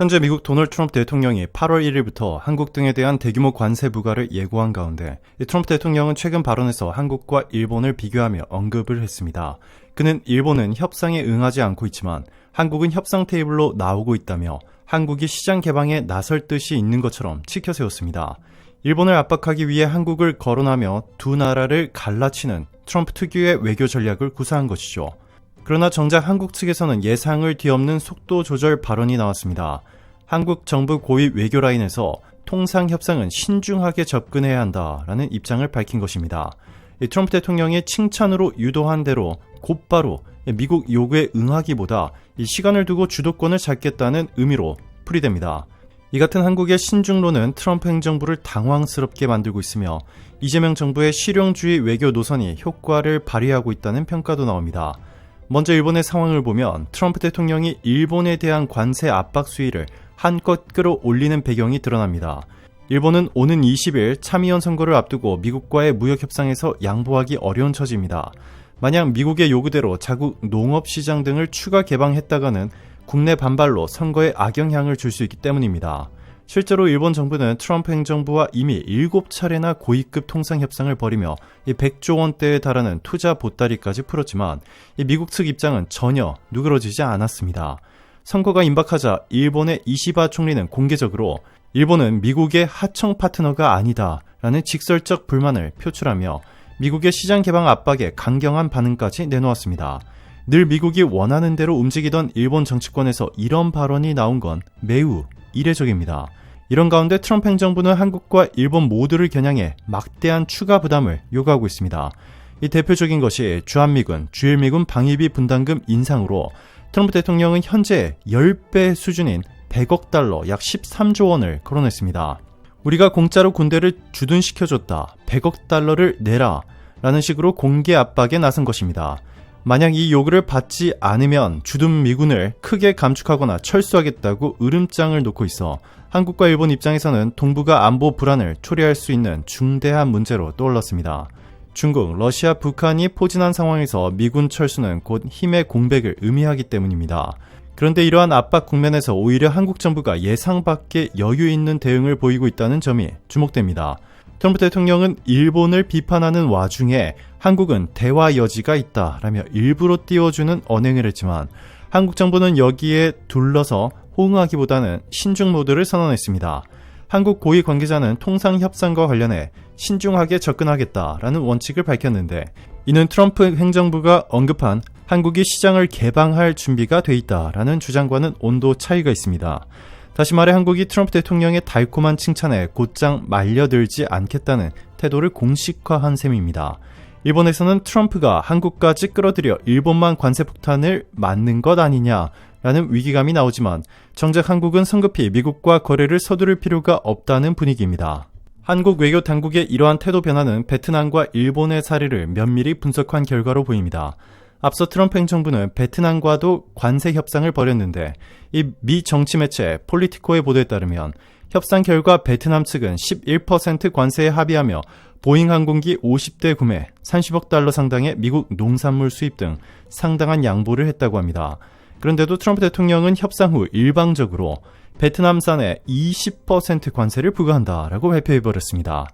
현재 미국 도널드 트럼프 대통령이 8월 1일부터 한국 등에 대한 대규모 관세 부과를 예고한 가운데 트럼프 대통령은 최근 발언에서 한국과 일본을 비교하며 언급을 했습니다. 그는 일본은 협상에 응하지 않고 있지만 한국은 협상 테이블로 나오고 있다며 한국이 시장 개방에 나설 뜻이 있는 것처럼 치켜세웠습니다. 일본을 압박하기 위해 한국을 거론하며 두 나라를 갈라치는 트럼프 특유의 외교 전략을 구사한 것이죠. 그러나 정작 한국 측에서는 예상을 뒤엎는 속도 조절 발언이 나왔습니다. 한국 정부 고위 외교라인에서 통상협상은 신중하게 접근해야 한다라는 입장을 밝힌 것입니다. 트럼프 대통령이 칭찬으로 유도한 대로 곧바로 미국 요구에 응하기보다 시간을 두고 주도권을 잡겠다는 의미로 풀이됩니다. 이 같은 한국의 신중론은 트럼프 행정부를 당황스럽게 만들고 있으며 이재명 정부의 실용주의 외교 노선이 효과를 발휘하고 있다는 평가도 나옵니다. 먼저 일본의 상황을 보면 트럼프 대통령이 일본에 대한 관세 압박 수위를 한껏 끌어올리는 배경이 드러납니다. 일본은 오는 20일 참의원 선거를 앞두고 미국과의 무역협상에서 양보하기 어려운 처지입니다. 만약 미국의 요구대로 자국 농업시장 등을 추가 개방했다가는 국내 반발로 선거에 악영향을 줄 수 있기 때문입니다. 실제로 일본 정부는 트럼프 행정부와 이미 7차례나 고위급 통상협상을 벌이며 100조 원대에 달하는 투자 보따리까지 풀었지만 미국 측 입장은 전혀 누그러지지 않았습니다. 선거가 임박하자 일본의 이시바 총리는 공개적으로 일본은 미국의 하청 파트너가 아니다라는 직설적 불만을 표출하며 미국의 시장 개방 압박에 강경한 반응까지 내놓았습니다. 늘 미국이 원하는 대로 움직이던 일본 정치권에서 이런 발언이 나온 건 매우 이례적입니다. 이런 가운데 트럼프 행정부는 한국과 일본 모두를 겨냥해 막대한 추가 부담을 요구하고 있습니다. 이 대표적인 것이 주한미군, 주일미군 방위비 분담금 인상으로 트럼프 대통령은 현재 10배 수준인 100억 달러 약 13조 원을 거론했습니다. 우리가 공짜로 군대를 주둔시켜줬다. 100억 달러를 내라. 라는 식으로 공개 압박에 나선 것입니다. 만약 이 요구를 받지 않으면 주둔 미군을 크게 감축하거나 철수하겠다고 으름장을 놓고 있어 한국과 일본 입장에서는 동북아 안보 불안을 초래할 수 있는 중대한 문제로 떠올랐습니다. 중국, 러시아, 북한이 포진한 상황에서 미군 철수는 곧 힘의 공백을 의미하기 때문입니다. 그런데 이러한 압박 국면에서 오히려 한국 정부가 예상 밖의 여유 있는 대응을 보이고 있다는 점이 주목됩니다. 트럼프 대통령은 일본을 비판하는 와중에 한국은 대화 여지가 있다라며 일부러 띄워주는 언행을 했지만 한국 정부는 여기에 둘러서 호응하기보다는 신중 모드를 선언했습니다. 한국 고위 관계자는 통상협상과 관련해 신중하게 접근하겠다라는 원칙을 밝혔는데 이는 트럼프 행정부가 언급한 한국이 시장을 개방할 준비가 돼 있다라는 주장과는 온도 차이가 있습니다. 다시 말해 한국이 트럼프 대통령의 달콤한 칭찬에 곧장 말려들지 않겠다는 태도를 공식화한 셈입니다. 일본에서는 트럼프가 한국까지 끌어들여 일본만 관세 폭탄을 맞는 것 아니냐라는 위기감이 나오지만 정작 한국은 성급히 미국과 거래를 서두를 필요가 없다는 분위기입니다. 한국 외교 당국의 이러한 태도 변화는 베트남과 일본의 사례를 면밀히 분석한 결과로 보입니다. 앞서 트럼프 행정부는 베트남과도 관세 협상을 벌였는데 이 미 정치 매체 폴리티코의 보도에 따르면 협상 결과 베트남 측은 11% 관세에 합의하며 보잉 항공기 50대 구매, 30억 달러 상당의 미국 농산물 수입 등 상당한 양보를 했다고 합니다. 그런데도 트럼프 대통령은 협상 후 일방적으로 베트남산에 20% 관세를 부과한다라고 발표해버렸습니다.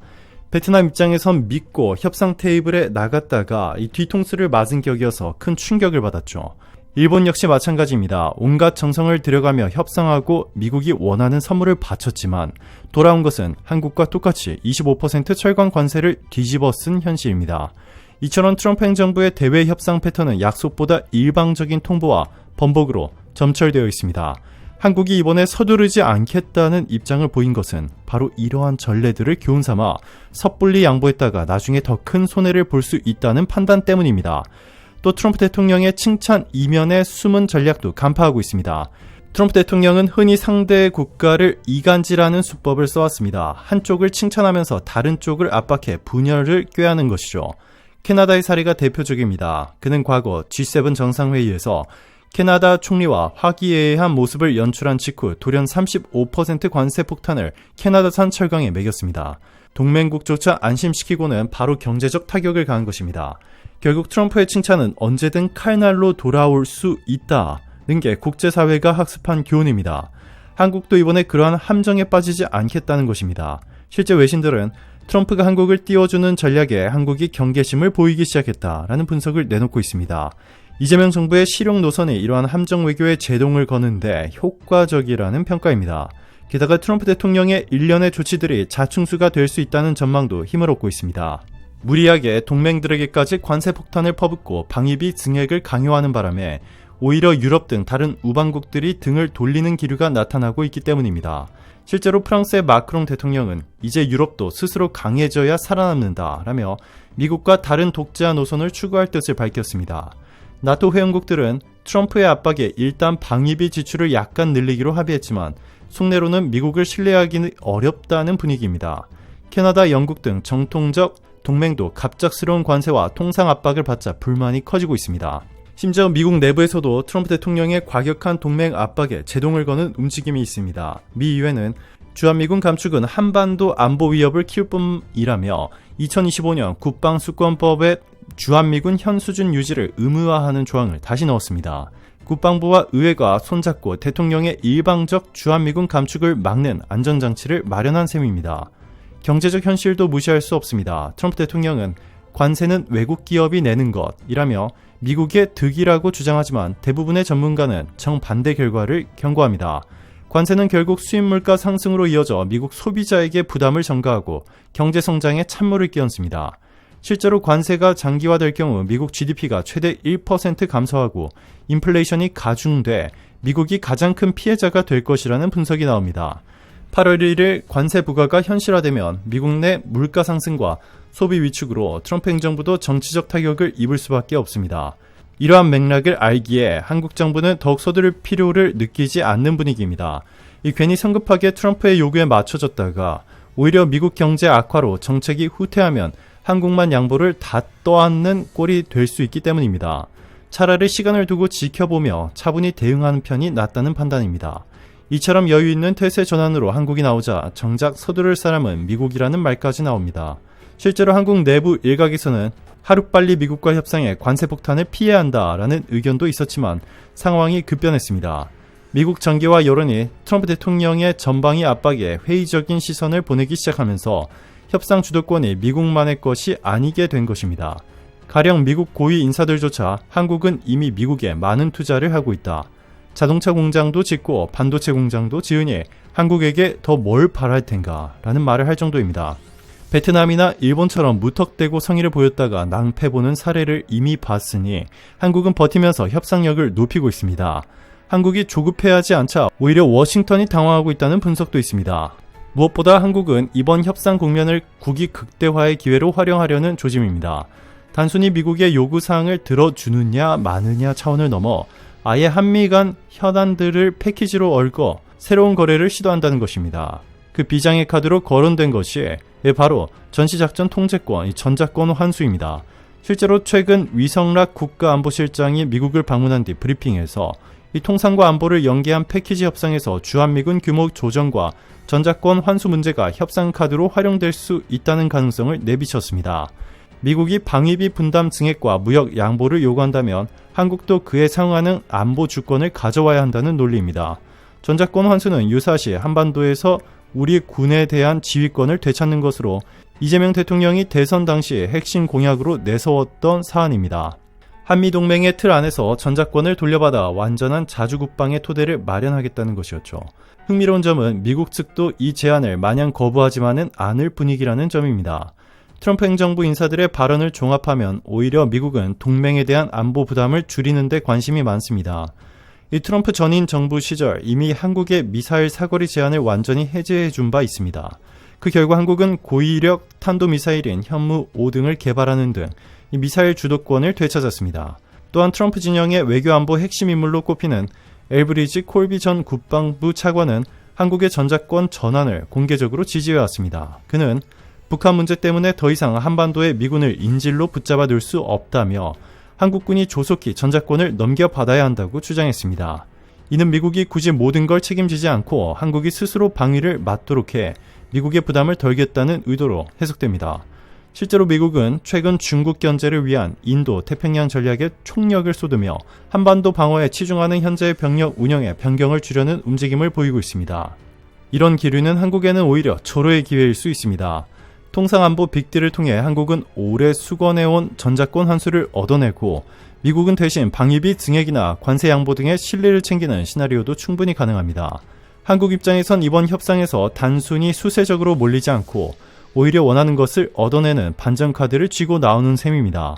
베트남 입장에선 믿고 협상 테이블에 나갔다가 이 뒤통수를 맞은 격이어서 큰 충격을 받았죠. 일본 역시 마찬가지입니다. 온갖 정성을 들여가며 협상하고 미국이 원하는 선물을 바쳤지만 돌아온 것은 한국과 똑같이 25% 철강 관세를 뒤집어 쓴 현실입니다. 이처럼 트럼프 행정부의 대외 협상 패턴은 약속보다 일방적인 통보와 번복으로 점철되어 있습니다. 한국이 이번에 서두르지 않겠다는 입장을 보인 것은 바로 이러한 전례들을 교훈삼아 섣불리 양보했다가 나중에 더 큰 손해를 볼 수 있다는 판단 때문입니다. 또 트럼프 대통령의 칭찬 이면의 숨은 전략도 간파하고 있습니다. 트럼프 대통령은 흔히 상대 국가를 이간질하는 수법을 써왔습니다. 한쪽을 칭찬하면서 다른 쪽을 압박해 분열을 꾀하는 것이죠. 캐나다의 사례가 대표적입니다. 그는 과거 G7 정상회의에서 캐나다 총리와 화기애애한 모습을 연출한 직후 돌연 35% 관세 폭탄을 캐나다산 철강에 매겼습니다. 동맹국조차 안심시키고는 바로 경제적 타격을 가한 것입니다. 결국 트럼프의 칭찬은 언제든 칼날로 돌아올 수 있다는 게 국제사회가 학습한 교훈입니다. 한국도 이번에 그러한 함정에 빠지지 않겠다는 것입니다. 실제 외신들은 트럼프가 한국을 띄워주는 전략에 한국이 경계심을 보이기 시작했다라는 분석을 내놓고 있습니다. 이재명 정부의 실용 노선이 이러한 함정 외교에 제동을 거는데 효과적이라는 평가입니다. 게다가 트럼프 대통령의 일련의 조치들이 자충수가 될 수 있다는 전망도 힘을 얻고 있습니다. 무리하게 동맹들에게까지 관세 폭탄을 퍼붓고 방위비 증액을 강요하는 바람에 오히려 유럽 등 다른 우방국들이 등을 돌리는 기류가 나타나고 있기 때문입니다. 실제로 프랑스의 마크롱 대통령은 이제 유럽도 스스로 강해져야 살아남는다라며 미국과 다른 독자 노선을 추구할 뜻을 밝혔습니다. 나토 회원국들은 트럼프의 압박에 일단 방위비 지출을 약간 늘리기로 합의했지만 속내로는 미국을 신뢰하기는 어렵다는 분위기입니다. 캐나다, 영국 등 정통적 동맹도 갑작스러운 관세와 통상 압박을 받자 불만이 커지고 있습니다. 심지어 미국 내부에서도 트럼프 대통령의 과격한 동맹 압박에 제동을 거는 움직임이 있습니다. 미 의회는 주한미군 감축은 한반도 안보 위협을 키울 뿐이라며 2025년 국방수권법에 주한미군 현 수준 유지를 의무화하는 조항을 다시 넣었습니다. 국방부와 의회가 손잡고 대통령의 일방적 주한미군 감축을 막는 안전장치를 마련한 셈입니다. 경제적 현실도 무시할 수 없습니다. 트럼프 대통령은 관세는 외국 기업이 내는 것이라며 미국의 득이라고 주장하지만 대부분의 전문가는 정반대 결과를 경고합니다. 관세는 결국 수입 물가 상승으로 이어져 미국 소비자에게 부담을 전가하고 경제 성장에 찬물을 끼얹습니다. 실제로 관세가 장기화될 경우 미국 GDP가 최대 1% 감소하고 인플레이션이 가중돼 미국이 가장 큰 피해자가 될 것이라는 분석이 나옵니다. 8월 1일 관세 부과가 현실화되면 미국 내 물가 상승과 소비 위축으로 트럼프 행정부도 정치적 타격을 입을 수밖에 없습니다. 이러한 맥락을 알기에 한국 정부는 더욱 서두를 필요를 느끼지 않는 분위기입니다. 괜히 성급하게 트럼프의 요구에 맞춰졌다가 오히려 미국 경제 악화로 정책이 후퇴하면 한국만 양보를 다 떠안는 꼴이 될 수 있기 때문입니다. 차라리 시간을 두고 지켜보며 차분히 대응하는 편이 낫다는 판단입니다. 이처럼 여유 있는 태세 전환으로 한국이 나오자 정작 서두를 사람은 미국이라는 말까지 나옵니다. 실제로 한국 내부 일각에서는 하루빨리 미국과 협상해 관세 폭탄을 피해야 한다라는 의견도 있었지만 상황이 급변했습니다. 미국 정계와 여론이 트럼프 대통령의 전방위 압박에 회의적인 시선을 보내기 시작하면서 협상 주도권이 미국만의 것이 아니게 된 것입니다. 가령 미국 고위 인사들조차 한국은 이미 미국에 많은 투자를 하고 있다. 자동차 공장도 짓고 반도체 공장도 지으니 한국에게 더 뭘 바랄 텐가 라는 말을 할 정도입니다. 베트남이나 일본처럼 무턱대고 성의를 보였다가 낭패보는 사례를 이미 봤으니 한국은 버티면서 협상력을 높이고 있습니다. 한국이 조급해하지 않자 오히려 워싱턴이 당황하고 있다는 분석도 있습니다. 무엇보다 한국은 이번 협상 국면을 국익 극대화의 기회로 활용하려는 조짐입니다. 단순히 미국의 요구사항을 들어주느냐 마느냐 차원을 넘어 아예 한미 간 현안들을 패키지로 얽어 새로운 거래를 시도한다는 것입니다. 그 비장의 카드로 거론된 것이 바로 전시작전 통제권, 전작권 환수입니다. 실제로 최근 위성락 국가안보실장이 미국을 방문한 뒤 브리핑에서 이 통상과 안보를 연계한 패키지 협상에서 주한미군 규모 조정과 전작권 환수 문제가 협상 카드로 활용될 수 있다는 가능성을 내비쳤습니다. 미국이 방위비 분담 증액과 무역 양보를 요구한다면 한국도 그에 상응하는 안보 주권을 가져와야 한다는 논리입니다. 전작권 환수는 유사시 한반도에서 우리 군에 대한 지휘권을 되찾는 것으로 이재명 대통령이 대선 당시 핵심 공약으로 내세웠던 사안입니다. 한미동맹의 틀 안에서 전작권을 돌려받아 완전한 자주국방의 토대를 마련하겠다는 것이었죠. 흥미로운 점은 미국 측도 이 제안을 마냥 거부하지만은 않을 분위기라는 점입니다. 트럼프 행정부 인사들의 발언을 종합하면 오히려 미국은 동맹에 대한 안보 부담을 줄이는 데 관심이 많습니다. 이 트럼프 전임 정부 시절 이미 한국의 미사일 사거리 제한을 완전히 해제해 준 바 있습니다. 그 결과 한국은 고위력 탄도미사일인 현무 5등을 개발하는 등 이 미사일 주도권을 되찾았습니다. 또한 트럼프 진영의 외교안보 핵심 인물로 꼽히는 엘브리지 콜비 전 국방부 차관은 한국의 전작권 전환을 공개적으로 지지해왔습니다. 그는 북한 문제 때문에 더 이상 한반도에 미군을 인질로 붙잡아 둘 수 없다며 한국군이 조속히 전작권을 넘겨받아야 한다고 주장했습니다. 이는 미국이 굳이 모든 걸 책임지지 않고 한국이 스스로 방위를 맡도록 해 미국의 부담을 덜겠다는 의도로 해석됩니다. 실제로 미국은 최근 중국 견제를 위한 인도 태평양 전략에 총력을 쏟으며 한반도 방어에 치중하는 현재의 병력 운영에 변경을 주려는 움직임을 보이고 있습니다. 이런 기류는 한국에는 오히려 절호의 기회일 수 있습니다. 통상안보 빅딜을 통해 한국은 오래 수건해온 전자권 환수를 얻어내고 미국은 대신 방위비 증액이나 관세 양보 등의 실리를 챙기는 시나리오도 충분히 가능합니다. 한국 입장에선 이번 협상에서 단순히 수세적으로 몰리지 않고 오히려 원하는 것을 얻어내는 반전 카드를 쥐고 나오는 셈입니다.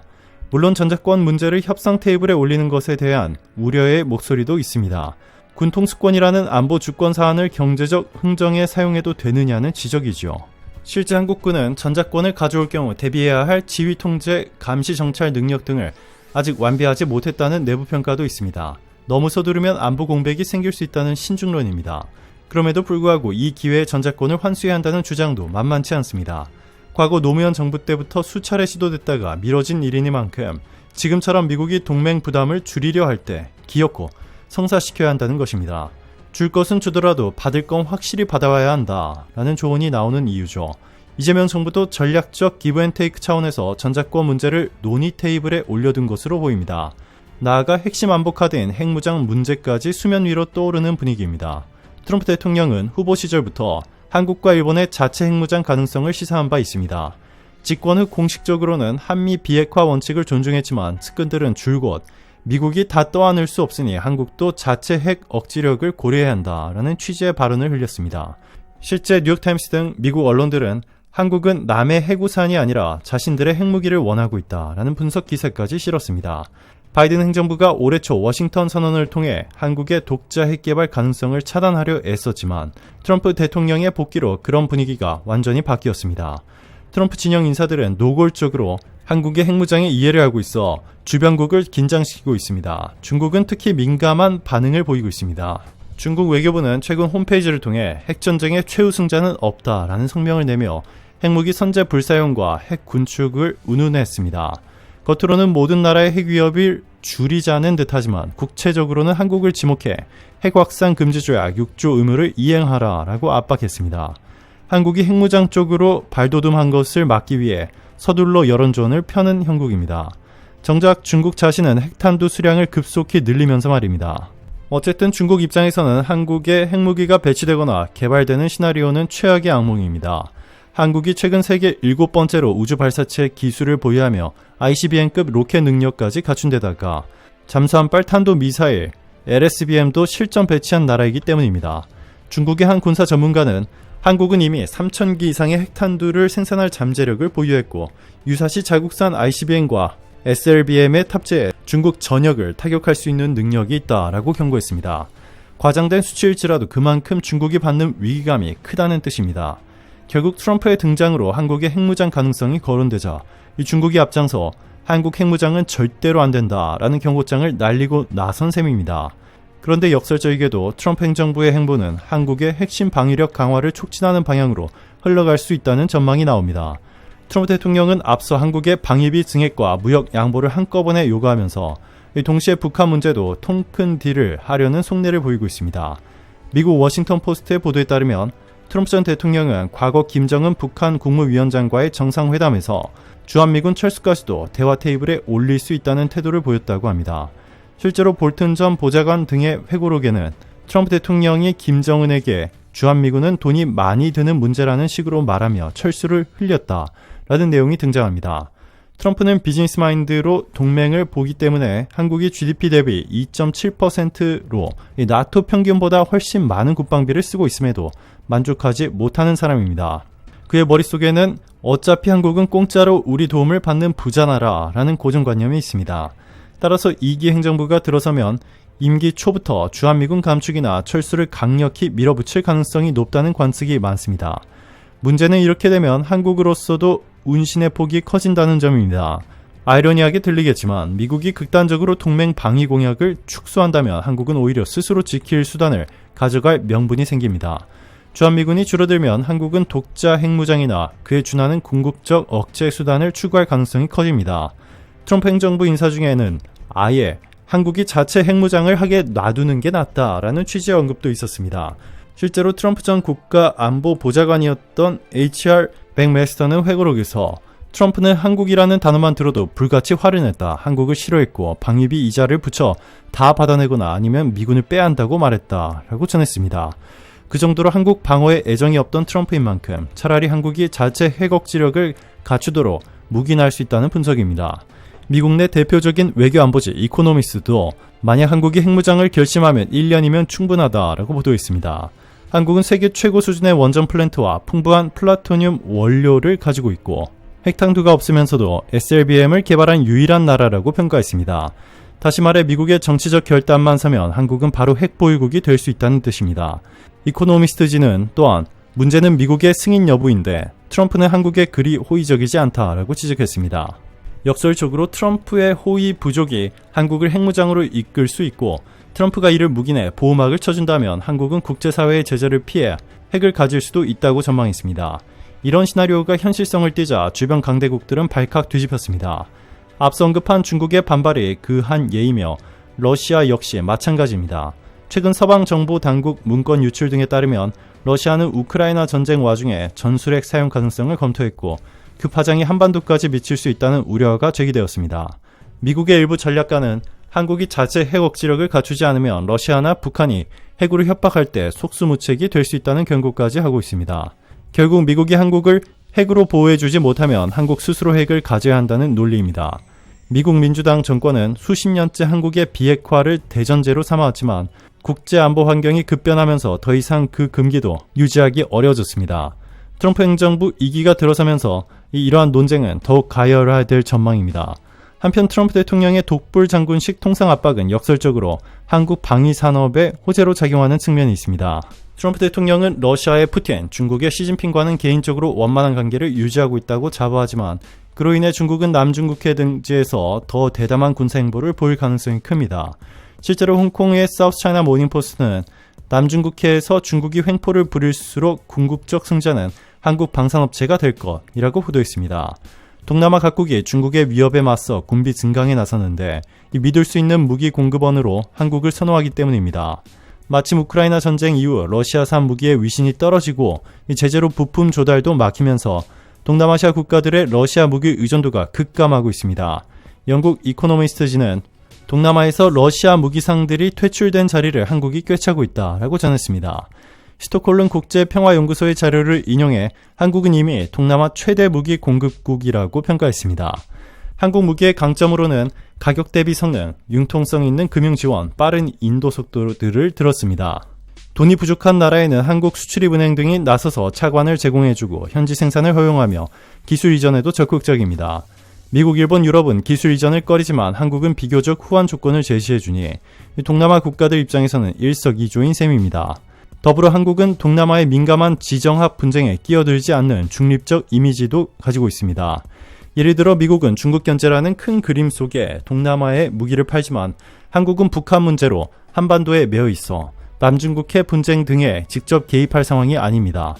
물론 전자권 문제를 협상 테이블에 올리는 것에 대한 우려의 목소리도 있습니다. 군 통수권이라는 안보 주권 사안을 경제적 흥정에 사용해도 되느냐는 지적이죠. 실제 한국군은 전자권을 가져올 경우 대비해야 할 지휘 통제, 감시 정찰 능력 등을 아직 완비하지 못했다는 내부 평가도 있습니다. 너무 서두르면 안보 공백이 생길 수 있다는 신중론입니다. 그럼에도 불구하고 이 기회에 전자권을 환수해야 한다는 주장도 만만치 않습니다. 과거 노무현 정부 때부터 수차례 시도됐다가 미뤄진 일이니만큼 지금처럼 미국이 동맹 부담을 줄이려 할 때 기어코 성사시켜야 한다는 것입니다. 줄 것은 주더라도 받을 건 확실히 받아와야 한다라는 조언이 나오는 이유죠. 이재명 정부도 전략적 기브앤테이크 차원에서 전자권 문제를 논의 테이블에 올려둔 것으로 보입니다. 나아가 핵심 안보 카드인 핵무장 문제까지 수면 위로 떠오르는 분위기입니다. 트럼프 대통령은 후보 시절부터 한국과 일본의 자체 핵무장 가능성을 시사한 바 있습니다. 집권 후 공식적으로는 한미 비핵화 원칙을 존중했지만 측근들은 줄곧 미국이 다 떠안을 수 없으니 한국도 자체 핵 억지력을 고려해야 한다라는 취지의 발언을 흘렸습니다. 실제 뉴욕타임스 등 미국 언론들은 한국은 남의 핵우산이 아니라 자신들의 핵무기를 원하고 있다라는 분석 기사까지 실었습니다. 바이든 행정부가 올해 초 워싱턴 선언을 통해 한국의 독자 핵 개발 가능성을 차단하려 애썼지만 트럼프 대통령의 복귀로 그런 분위기가 완전히 바뀌었습니다. 트럼프 진영 인사들은 노골적으로 한국의 핵무장에 이해를 하고 있어 주변국을 긴장시키고 있습니다. 중국은 특히 민감한 반응을 보이고 있습니다. 중국 외교부는 최근 홈페이지를 통해 핵전쟁의 최우승자는 없다라는 성명을 내며 핵무기 선제 불사용과 핵 군축을 운운했습니다. 겉으로는 모든 나라의 핵 위협을 줄이자는 듯하지만 국체적으로는 한국을 지목해 핵 확산 금지 조약 6조 의무를 이행하라라고 압박했습니다. 한국이 핵무장 쪽으로 발돋움한 것을 막기 위해 서둘러 여론전을 펴는 형국입니다. 정작 중국 자신은 핵탄두 수량을 급속히 늘리면서 말입니다. 어쨌든 중국 입장에서는 한국에 핵무기가 배치되거나 개발되는 시나리오는 최악의 악몽입니다. 한국이 최근 세계 7번째로 우주 발사체 기술을 보유하며 ICBM급 로켓 능력까지 갖춘 데다가 잠수함 빨탄도 미사일 LSBM도 실전 배치한 나라이기 때문입니다. 중국의 한 군사 전문가는 한국은 이미 3,000기 이상의 핵탄두를 생산할 잠재력을 보유했고 유사시 자국산 ICBM과 SLBM에 탑재해 중국 전역을 타격할 수 있는 능력이 있다라고 경고했습니다. 과장된 수치일지라도 그만큼 중국이 받는 위기감이 크다는 뜻입니다. 결국 트럼프의 등장으로 한국의 핵무장 가능성이 거론되자 이 중국이 앞장서 한국 핵무장은 절대로 안 된다라는 경고장을 날리고 나선 셈입니다. 그런데 역설적이게도 트럼프 행정부의 행보는 한국의 핵심 방위력 강화를 촉진하는 방향으로 흘러갈 수 있다는 전망이 나옵니다. 트럼프 대통령은 앞서 한국의 방위비 증액과 무역 양보를 한꺼번에 요구하면서 동시에 북한 문제도 통 큰 딜을 하려는 속내를 보이고 있습니다. 미국 워싱턴 포스트의 보도에 따르면 트럼프 전 대통령은 과거 김정은 북한 국무위원장과의 정상회담에서 주한미군 철수까지도 대화 테이블에 올릴 수 있다는 태도를 보였다고 합니다. 실제로 볼튼 전 보좌관 등의 회고록에는 트럼프 대통령이 김정은에게 주한미군은 돈이 많이 드는 문제라는 식으로 말하며 철수를 흘렸다라는 내용이 등장합니다. 트럼프는 비즈니스 마인드로 동맹을 보기 때문에 한국이 GDP 대비 2.7%로 나토 평균보다 훨씬 많은 국방비를 쓰고 있음에도 만족하지 못하는 사람입니다. 그의 머릿속에는 어차피 한국은 공짜로 우리 도움을 받는 부자나라라는 고정관념이 있습니다. 따라서 2기 행정부가 들어서면 임기 초부터 주한미군 감축이나 철수를 강력히 밀어붙일 가능성이 높다는 관측이 많습니다. 문제는 이렇게 되면 한국으로서도 운신의 폭이 커진다는 점입니다. 아이러니하게 들리겠지만 미국이 극단적으로 동맹 방위 공약을 축소한다면 한국은 오히려 스스로 지킬 수단을 가져갈 명분이 생깁니다. 주한미군이 줄어들면 한국은 독자 핵무장이나 그에 준하는 궁극적 억제 수단을 추구할 가능성이 커집니다. 트럼프 행정부 인사 중에는 아예 한국이 자체 핵무장을 하게 놔두는 게 낫다라는 취지의 언급도 있었습니다. 실제로 트럼프 전 국가안보보좌관이었던 HR 맥메스터는 회고록에서 트럼프는 한국이라는 단어만 들어도 불같이 화를 냈다. 한국을 싫어했고 방위비 이자를 붙여 다 받아내거나 아니면 미군을 빼야 한다고 말했다. 라고 전했습니다. 그 정도로 한국 방어에 애정이 없던 트럼프인 만큼 차라리 한국이 자체 핵 억지력을 갖추도록 묵인할 수 있다는 분석입니다. 미국 내 대표적인 외교안보지 이코노미스트도 만약 한국이 핵무장을 결심하면 1년이면 충분하다라고 보도했습니다. 한국은 세계 최고 수준의 원전 플랜트와 풍부한 플라토늄 원료를 가지고 있고 핵탄두가 없으면서도 SLBM을 개발한 유일한 나라라고 평가했습니다. 다시 말해 미국의 정치적 결단만 서면 한국은 바로 핵보유국이 될 수 있다는 뜻입니다. 이코노미스트지는 또한 문제는 미국의 승인 여부인데 트럼프는 한국에 그리 호의적이지 않다라고 지적했습니다. 역설적으로 트럼프의 호의 부족이 한국을 핵무장으로 이끌 수 있고 트럼프가 이를 묵인해 보호막을 쳐준다면 한국은 국제사회의 제재를 피해 핵을 가질 수도 있다고 전망했습니다. 이런 시나리오가 현실성을 띠자 주변 강대국들은 발칵 뒤집혔습니다. 앞서 언급한 중국의 반발이 그 한 예이며 러시아 역시 마찬가지입니다. 최근 서방 정보 당국 문건 유출 등에 따르면 러시아는 우크라이나 전쟁 와중에 전술핵 사용 가능성을 검토했고 그 파장이 한반도까지 미칠 수 있다는 우려가 제기되었습니다. 미국의 일부 전략가는 한국이 자체 핵 억지력을 갖추지 않으면 러시아나 북한이 핵으로 협박할 때 속수무책이 될 수 있다는 경고까지 하고 있습니다. 결국 미국이 한국을 핵으로 보호해주지 못하면 한국 스스로 핵을 가져야 한다는 논리입니다. 미국 민주당 정권은 수십 년째 한국의 비핵화를 대전제로 삼아왔지만 국제안보 환경이 급변하면서 더 이상 그 금기도 유지하기 어려워졌습니다. 트럼프 행정부 2기가 들어서면서 이러한 논쟁은 더욱 가열화될 전망입니다. 한편 트럼프 대통령의 독불 장군식 통상 압박은 역설적으로 한국 방위 산업에 호재로 작용하는 측면이 있습니다. 트럼프 대통령은 러시아의 푸틴, 중국의 시진핑과는 개인적으로 원만한 관계를 유지하고 있다고 자부하지만 그로 인해 중국은 남중국해 등지에서 더 대담한 군사행보를 보일 가능성이 큽니다. 실제로 홍콩의 사우스 차이나 모닝포스트는 남중국해에서 중국이 횡포를 부릴수록 궁극적 승자는 한국 방산업체가 될 것이라고 보도했습니다. 동남아 각국이 중국의 위협에 맞서 군비 증강에 나섰는데 믿을 수 있는 무기 공급원으로 한국을 선호하기 때문입니다. 마침 우크라이나 전쟁 이후 러시아산 무기의 위신이 떨어지고 제재로 부품 조달도 막히면서 동남아시아 국가들의 러시아 무기 의존도가 급감하고 있습니다. 영국 이코노미스트지는 동남아에서 러시아 무기상들이 퇴출된 자리를 한국이 꿰차고 있다라고 전했습니다. 스톡홀름 국제평화연구소의 자료를 인용해 한국은 이미 동남아 최대 무기 공급국이라고 평가했습니다. 한국 무기의 강점으로는 가격 대비 성능, 융통성 있는 금융 지원, 빠른 인도 속도들을 들었습니다. 돈이 부족한 나라에는 한국 수출입은행 등이 나서서 차관을 제공해주고 현지 생산을 허용하며 기술 이전에도 적극적입니다. 미국, 일본, 유럽은 기술 이전을 꺼리지만 한국은 비교적 후한 조건을 제시해주니 동남아 국가들 입장에서는 일석이조인 셈입니다. 더불어 한국은 동남아의 민감한 지정학 분쟁에 끼어들지 않는 중립적 이미지도 가지고 있습니다. 예를 들어 미국은 중국 견제라는 큰 그림 속에 동남아에 무기를 팔지만 한국은 북한 문제로 한반도에 매여 있어 남중국해 분쟁 등에 직접 개입할 상황이 아닙니다.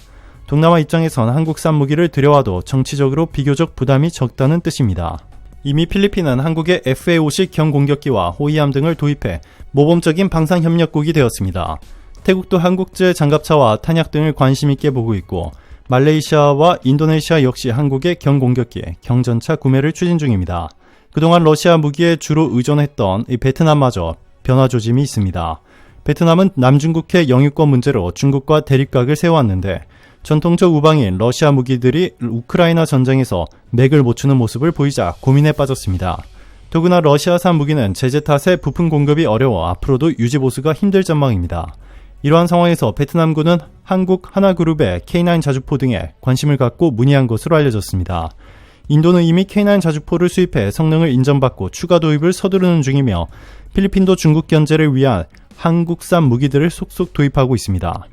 동남아 입장에선 한국산 무기를 들여와도 정치적으로 비교적 부담이 적다는 뜻입니다. 이미 필리핀은 한국의 FA-50 경공격기와 호위함 등을 도입해 모범적인 방산협력국이 되었습니다. 태국도 한국제 장갑차와 탄약 등을 관심 있게 보고 있고 말레이시아와 인도네시아 역시 한국의 경공격기, 경전차 구매를 추진 중입니다. 그동안 러시아 무기에 주로 의존했던 베트남마저 변화 조짐이 있습니다. 베트남은 남중국해 영유권 문제로 중국과 대립각을 세워왔는데 전통적 우방인 러시아 무기들이 우크라이나 전쟁에서 맥을 못 추는 모습을 보이자 고민에 빠졌습니다. 더구나 러시아산 무기는 제재 탓에 부품 공급이 어려워 앞으로도 유지 보수가 힘들 전망입니다. 이러한 상황에서 베트남군은 한국 하나그룹의 K9 자주포 등에 관심을 갖고 문의한 것으로 알려졌습니다. 인도는 이미 K9 자주포를 수입해 성능을 인정받고 추가 도입을 서두르는 중이며 필리핀도 중국 견제를 위한 한국산 무기들을 속속 도입하고 있습니다.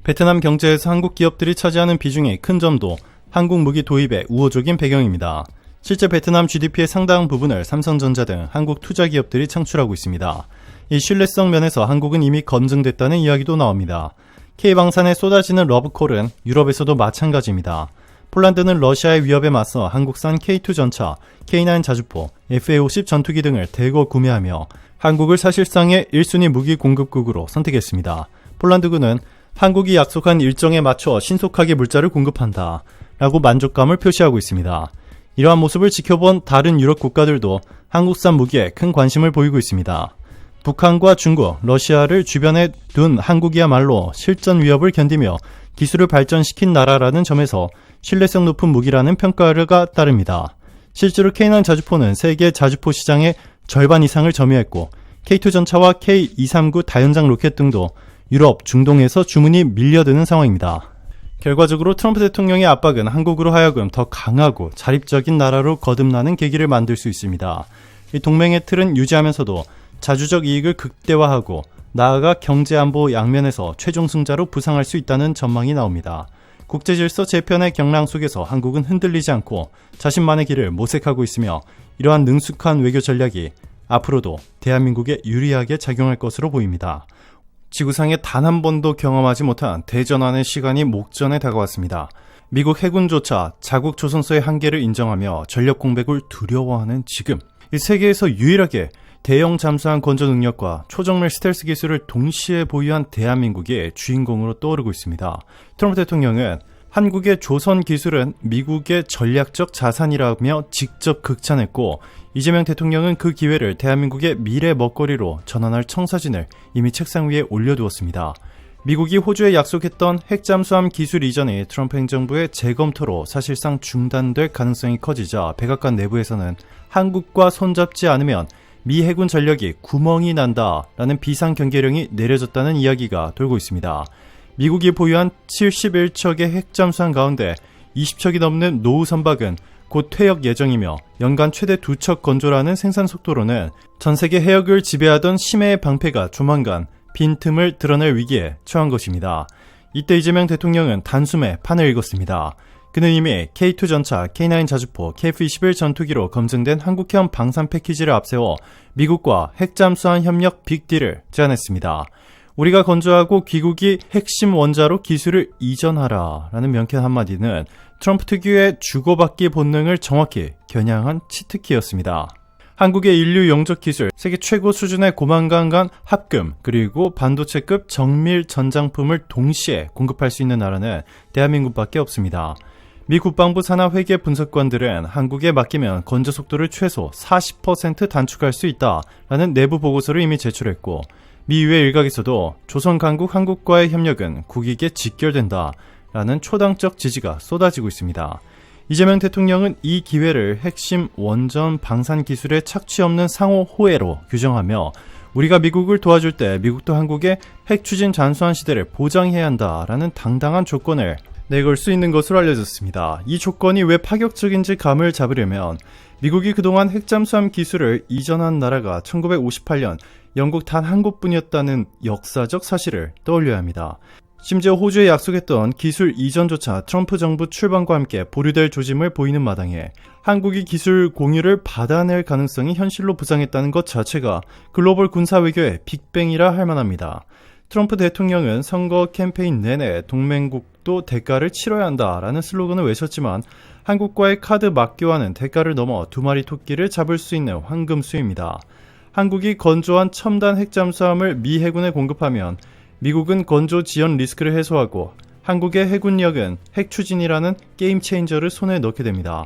베트남 경제에서 한국 기업들이 차지하는 비중이 큰 점도 한국 무기 도입의 우호적인 배경입니다. 실제 베트남 GDP의 상당 부분을 삼성전자 등 한국 투자 기업들이 창출하고 있습니다. 이 신뢰성 면에서 한국은 이미 검증됐다는 이야기도 나옵니다. K방산에 쏟아지는 러브콜은 유럽에서도 마찬가지입니다. 폴란드는 러시아의 위협에 맞서 한국산 K2 전차, K9 자주포, FA-50 전투기 등을 대거 구매하며 한국을 사실상의 1순위 무기 공급국으로 선택했습니다. 폴란드군은 한국이 약속한 일정에 맞춰 신속하게 물자를 공급한다 라고 만족감을 표시하고 있습니다. 이러한 모습을 지켜본 다른 유럽 국가들도 한국산 무기에 큰 관심을 보이고 있습니다. 북한과 중국, 러시아를 주변에 둔 한국이야말로 실전 위협을 견디며 기술을 발전시킨 나라라는 점에서 신뢰성 높은 무기라는 평가가 따릅니다. 실제로 K9 자주포는 세계 자주포 시장의 절반 이상을 점유했고 K2 전차와 K239 다연장 로켓 등도 유럽, 중동에서 주문이 밀려드는 상황입니다. 결과적으로 트럼프 대통령의 압박은 한국으로 하여금 더 강하고 자립적인 나라로 거듭나는 계기를 만들 수 있습니다. 이 동맹의 틀은 유지하면서도 자주적 이익을 극대화하고 나아가 경제안보 양면에서 최종 승자로 부상할 수 있다는 전망이 나옵니다. 국제질서 재편의 경랑 속에서 한국은 흔들리지 않고 자신만의 길을 모색하고 있으며 이러한 능숙한 외교 전략이 앞으로도 대한민국에 유리하게 작용할 것으로 보입니다. 지구상에 단 한 번도 경험하지 못한 대전환의 시간이 목전에 다가왔습니다. 미국 해군조차 자국 조선소의 한계를 인정하며 전력 공백을 두려워하는 지금, 이 세계에서 유일하게 대형 잠수함 건조 능력과 초정밀 스텔스 기술을 동시에 보유한 대한민국이 주인공으로 떠오르고 있습니다. 트럼프 대통령은 한국의 조선 기술은 미국의 전략적 자산이라며 직접 극찬했고, 이재명 대통령은 그 기회를 대한민국의 미래 먹거리로 전환할 청사진을 이미 책상 위에 올려두었습니다. 미국이 호주에 약속했던 핵잠수함 기술 이전이 트럼프 행정부의 재검토로 사실상 중단될 가능성이 커지자 백악관 내부에서는 한국과 손잡지 않으면 미 해군 전력이 구멍이 난다라는 비상경계령이 내려졌다는 이야기가 돌고 있습니다. 미국이 보유한 71척의 핵잠수함 가운데 20척이 넘는 노후 선박은 곧 퇴역 예정이며 연간 최대 2척 건조라는 생산 속도로는 전세계 해역을 지배하던 심해의 방패가 조만간 빈틈을 드러낼 위기에 처한 것입니다. 이때 이재명 대통령은 단숨에 판을 읽었습니다. 그는 이미 K2 전차, K9 자주포, KF-21 전투기로 검증된 한국형 방산 패키지를 앞세워 미국과 핵잠수함 협력 빅딜을 제안했습니다. 우리가 건조하고 귀국이 핵심 원자로 기술을 이전하라 라는 명쾌한 한마디는 트럼프 특유의 주고받기 본능을 정확히 겨냥한 치트키였습니다. 한국의 인류 영적 기술, 세계 최고 수준의 고만강간 합금, 그리고 반도체급 정밀 전장품을 동시에 공급할 수 있는 나라는 대한민국밖에 없습니다. 미 국방부 산하 회계 분석관들은 한국에 맡기면 건조 속도를 최소 40% 단축할 수 있다라는 내부 보고서를 이미 제출했고, 미 의회 일각에서도 조선 강국 한국과의 협력은 국익에 직결된다라는 초당적 지지가 쏟아지고 있습니다. 이재명 대통령은 이 기회를 핵심 원전 방산 기술의 착취 없는 상호 호혜로 규정하며 우리가 미국을 도와줄 때 미국도 한국의 핵 추진 잠수함 시대를 보장해야 한다라는 당당한 조건을 내걸 수 있는 것으로 알려졌습니다. 이 조건이 왜 파격적인지 감을 잡으려면 미국이 그동안 핵잠수함 기술을 이전한 나라가 1958년 영국 단 한 곳뿐이었다는 역사적 사실을 떠올려야 합니다. 심지어 호주에 약속했던 기술 이전조차 트럼프 정부 출범과 함께 보류될 조짐을 보이는 마당에 한국이 기술 공유를 받아낼 가능성이 현실로 부상했다는 것 자체가 글로벌 군사 외교의 빅뱅이라 할 만합니다. 트럼프 대통령은 선거 캠페인 내내 동맹국도 대가를 치러야 한다라는 슬로건을 외쳤지만 한국과의 카드 맞교환은 대가를 넘어 두 마리 토끼를 잡을 수 있는 황금수입니다. 한국이 건조한 첨단 핵잠수함을 미 해군에 공급하면 미국은 건조 지연 리스크를 해소하고 한국의 해군력은 핵 추진이라는 게임 체인저를 손에 넣게 됩니다.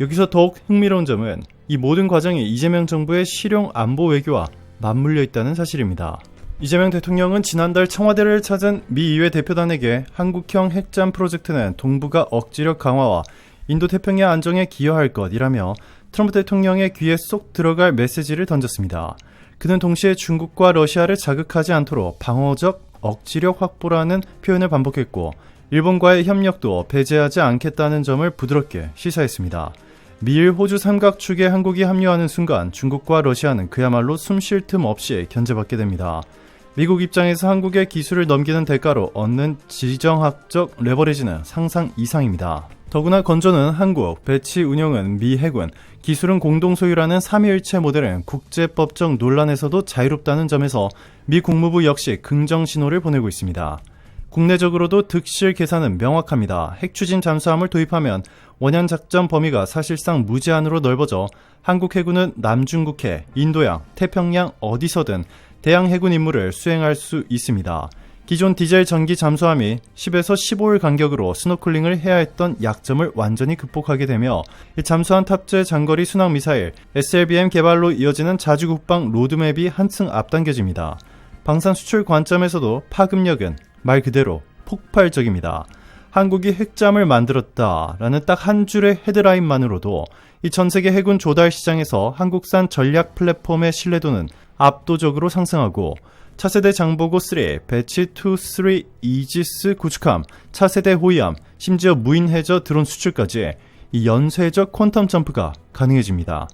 여기서 더욱 흥미로운 점은 이 모든 과정이 이재명 정부의 실용 안보 외교와 맞물려 있다는 사실입니다. 이재명 대통령은 지난달 청와대를 찾은 미 의회 대표단에게 한국형 핵잠 프로젝트는 동북아 억지력 강화와 인도 태평양 안정에 기여할 것이라며 트럼프 대통령의 귀에 쏙 들어갈 메시지를 던졌습니다. 그는 동시에 중국과 러시아를 자극하지 않도록 방어적 억지력 확보라는 표현을 반복했고 일본과의 협력도 배제하지 않겠다는 점을 부드럽게 시사했습니다. 미일 호주 삼각축에 한국이 합류하는 순간 중국과 러시아는 그야말로 숨 쉴 틈 없이 견제받게 됩니다. 미국 입장에서 한국의 기술을 넘기는 대가로 얻는 지정학적 레버리지는 상상 이상입니다. 더구나 건조는 한국, 배치 운영은 미 해군, 기술은 공동 소유라는 삼위일체 모델은 국제법적 논란에서도 자유롭다는 점에서 미 국무부 역시 긍정 신호를 보내고 있습니다. 국내적으로도 득실 계산은 명확합니다. 핵추진 잠수함을 도입하면 원현 작전 범위가 사실상 무제한으로 넓어져 한국 해군은 남중국해, 인도양, 태평양 어디서든 대양 해군 임무를 수행할 수 있습니다. 기존 디젤 전기 잠수함이 10에서 15일 간격으로 스노클링을 해야 했던 약점을 완전히 극복하게 되며 잠수함 탑재 장거리 순항 미사일 SLBM 개발로 이어지는 자주 국방 로드맵이 한층 앞당겨집니다. 방산 수출 관점에서도 파급력은 말 그대로 폭발적입니다. 한국이 핵잠을 만들었다라는 딱 한 줄의 헤드라인만으로도 이 전세계 해군 조달 시장에서 한국산 전략 플랫폼의 신뢰도는 압도적으로 상승하고 차세대 장보고 3, 배치 2, 3, 이지스 구축함, 차세대 호위함, 심지어 무인 해저 드론 수출까지 이 연쇄적 퀀텀 점프가 가능해집니다.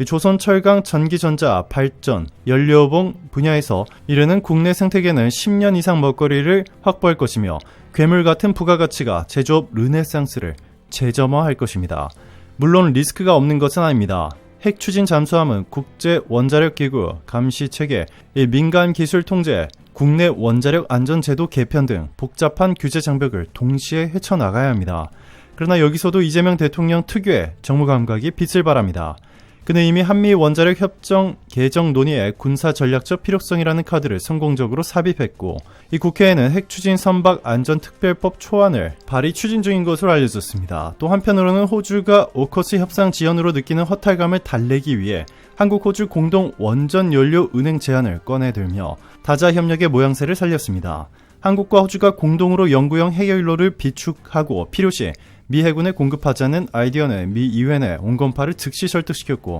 조선 철강 전기전자 발전 연료봉 분야에서 이르는 국내 생태계는 10년 이상 먹거리를 확보할 것이며 괴물 같은 부가가치가 제조업 르네상스를 재점화할 것입니다. 물론 리스크가 없는 것은 아닙니다. 핵 추진 잠수함은 국제 원자력 기구 감시 체계, 민간 기술 통제, 국내 원자력 안전 제도 개편 등 복잡한 규제 장벽을 동시에 헤쳐나가야 합니다. 그러나 여기서도 이재명 대통령 특유의 정무 감각이 빛을 발합니다. 그는 이미 한미 원자력 협정 개정 논의의 군사 전략적 필요성이라는 카드를 성공적으로 삽입했고, 이 국회에는 핵 추진 선박 안전 특별법 초안을 발의 추진 중인 것으로 알려졌습니다. 또 한편으로는 호주가 오커스 협상 지연으로 느끼는 허탈감을 달래기 위해 한국 호주 공동 원전 연료 운행 제한을 꺼내들며 다자 협력의 모양새를 살렸습니다. 한국과 호주가 공동으로 영구형 핵연료를 비축하고 필요시 미 해군에 공급하자는 아이디어는 미 이회 내 온건파를 즉시 설득시켰고,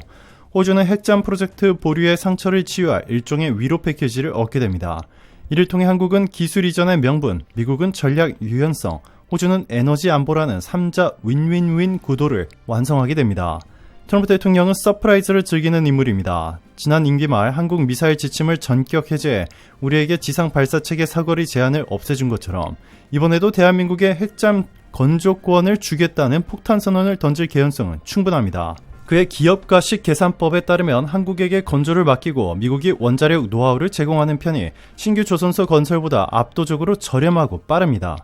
호주는 핵잠 프로젝트 보류의 상처를 치유할 일종의 위로 패키지를 얻게 됩니다. 이를 통해 한국은 기술 이전의 명분, 미국은 전략 유연성, 호주는 에너지 안보라는 3자 윈윈윈 구도를 완성하게 됩니다. 트럼프 대통령은 서프라이즈를 즐기는 인물입니다. 지난 임기 말 한국 미사일 지침을 전격 해제해 우리에게 지상 발사체계 사거리 제한을 없애준 것처럼 이번에도 대한민국의 핵잠 건조권을 주겠다는 폭탄 선언을 던질 개연성은 충분합니다. 그의 기업가식 계산법에 따르면 한국에게 건조를 맡기고 미국이 원자력 노하우를 제공하는 편이 신규 조선소 건설보다 압도적으로 저렴하고 빠릅니다.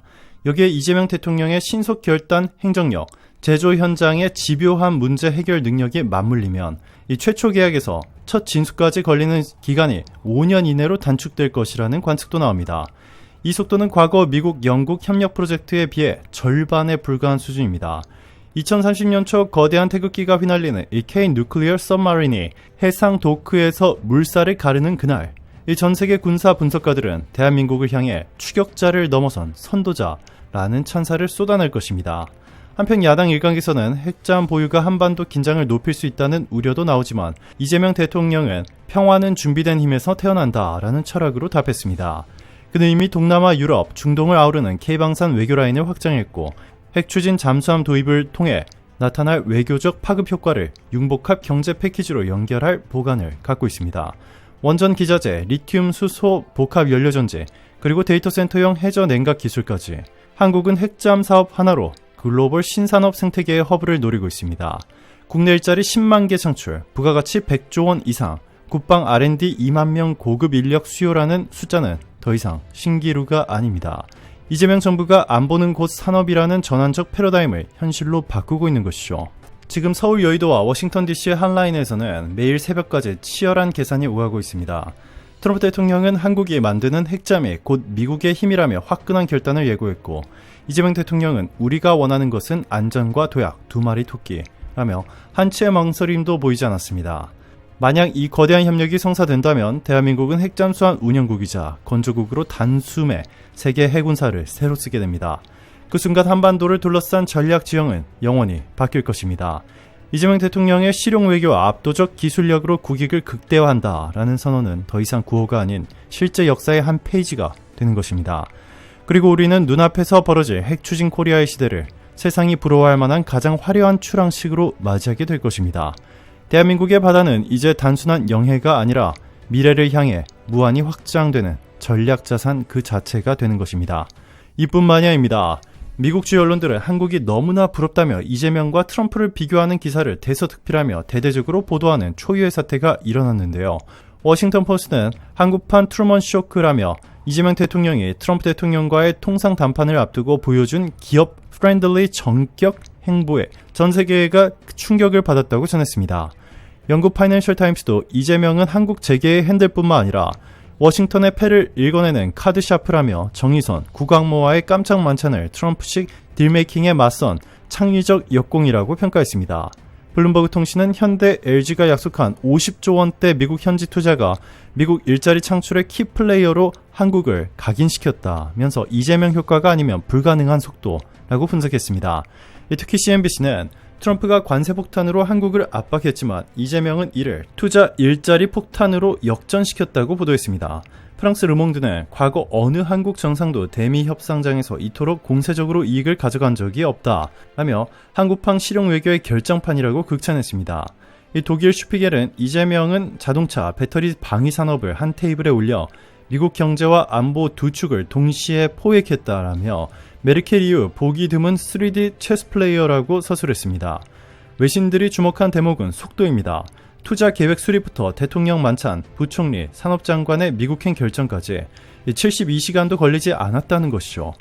여기에 이재명 대통령의 신속 결단 행정력, 제조 현장의 집요한 문제 해결 능력이 맞물리면 이 최초 계약에서 첫 진수까지 걸리는 기간이 5년 이내로 단축될 것이라는 관측도 나옵니다. 이 속도는 과거 미국, 영국 협력 프로젝트에 비해 절반에 불과한 수준입니다. 2030년 초 거대한 태극기가 휘날리는 이 K 누클리어 서브마린이 해상 도크에서 물살을 가르는 그날, 이 전세계 군사 분석가들은 대한민국을 향해 추격자를 넘어선 선도자라는 찬사를 쏟아낼 것입니다. 한편 야당 일각에서는 핵잠 보유가 한반도 긴장을 높일 수 있다는 우려도 나오지만 이재명 대통령은 평화는 준비된 힘에서 태어난다라는 철학으로 답했습니다. 그는 이미 동남아, 유럽, 중동을 아우르는 K방산 외교 라인을 확장했고, 핵 추진 잠수함 도입을 통해 나타날 외교적 파급 효과를 융복합 경제 패키지로 연결할 보관을 갖고 있습니다. 원전 기자재, 리튬 수소 복합 연료전지, 그리고 데이터 센터용 해저 냉각 기술까지 한국은 핵잠 사업 하나로 글로벌 신산업 생태계의 허브를 노리고 있습니다. 국내 일자리 10만 개 창출, 부가가치 100조 원 이상, 국방 R&D 2만 명 고급 인력 수요라는 숫자는 더 이상 신기루가 아닙니다. 이재명 정부가 안 보는 곳 산업이라는 전환적 패러다임을 현실로 바꾸고 있는 것이죠. 지금 서울 여의도와 워싱턴 DC의 한 라인에서는 매일 새벽까지 치열한 계산이 오가고 있습니다. 트럼프 대통령은 한국이 만드는 핵잠이 곧 미국의 힘이라며 화끈한 결단을 예고했고, 이재명 대통령은 우리가 원하는 것은 안전과 도약, 두 마리 토끼라며 한치의 망설임도 보이지 않았습니다. 만약 이 거대한 협력이 성사된다면 대한민국은 핵잠수함 운영국이자 건조국으로 단숨에 세계 해군사를 새로 쓰게 됩니다. 그 순간 한반도를 둘러싼 전략 지형은 영원히 바뀔 것입니다. 이재명 대통령의 실용 외교와 압도적 기술력으로 국익을 극대화한다라는 선언은 더 이상 구호가 아닌 실제 역사의 한 페이지가 되는 것입니다. 그리고 우리는 눈앞에서 벌어질 핵 추진 코리아의 시대를 세상이 부러워할 만한 가장 화려한 출항식으로 맞이하게 될 것입니다. 대한민국의 바다는 이제 단순한 영해가 아니라 미래를 향해 무한히 확장되는 전략자산 그 자체가 되는 것입니다. 이뿐만이 아닙니다. 미국 주요 언론들은 한국이 너무나 부럽다며 이재명과 트럼프를 비교하는 기사를 대서특필하며 대대적으로 보도하는 초유의 사태가 일어났는데요. 워싱턴 포스트는 한국판 트루먼 쇼크라며 이재명 대통령이 트럼프 대통령과의 통상 담판을 앞두고 보여준 기업 프렌들리 정격 행보에 전 세계가 충격을 받았다고 전했습니다. 영국 파이낸셜 타임스도 이재명은 한국 재계의 핸들뿐만 아니라 워싱턴의 패를 읽어내는 카드샤프라며 정의선, 구강모와의 깜짝 만찬을 트럼프식 딜메이킹에 맞선 창의적 역공이라고 평가했습니다. 블룸버그 통신은 현대 LG가 약속한 50조 원대 미국 현지 투자가 미국 일자리 창출의 키플레이어로 한국을 각인시켰다면서 이재명 효과가 아니면 불가능한 속도라고 분석했습니다. 특히 CNBC는 트럼프가 관세 폭탄으로 한국을 압박했지만 이재명은 이를 투자 일자리 폭탄으로 역전시켰다고 보도했습니다. 프랑스 르몽드는 과거 어느 한국 정상도 대미 협상장에서 이토록 공세적으로 이익을 가져간 적이 없다라며 한국판 실용 외교의 결정판이라고 극찬했습니다. 독일 슈피겔은 이재명은 자동차, 배터리 방위 산업을 한 테이블에 올려 미국 경제와 안보 두 축을 동시에 포획했다라며 메르켈 이후 보기 드문 3D 체스 플레이어라고 서술했습니다. 외신들이 주목한 대목은 속도입니다. 투자 계획 수립부터 대통령 만찬, 부총리, 산업장관의 미국행 결정까지 72시간도 걸리지 않았다는 것이죠.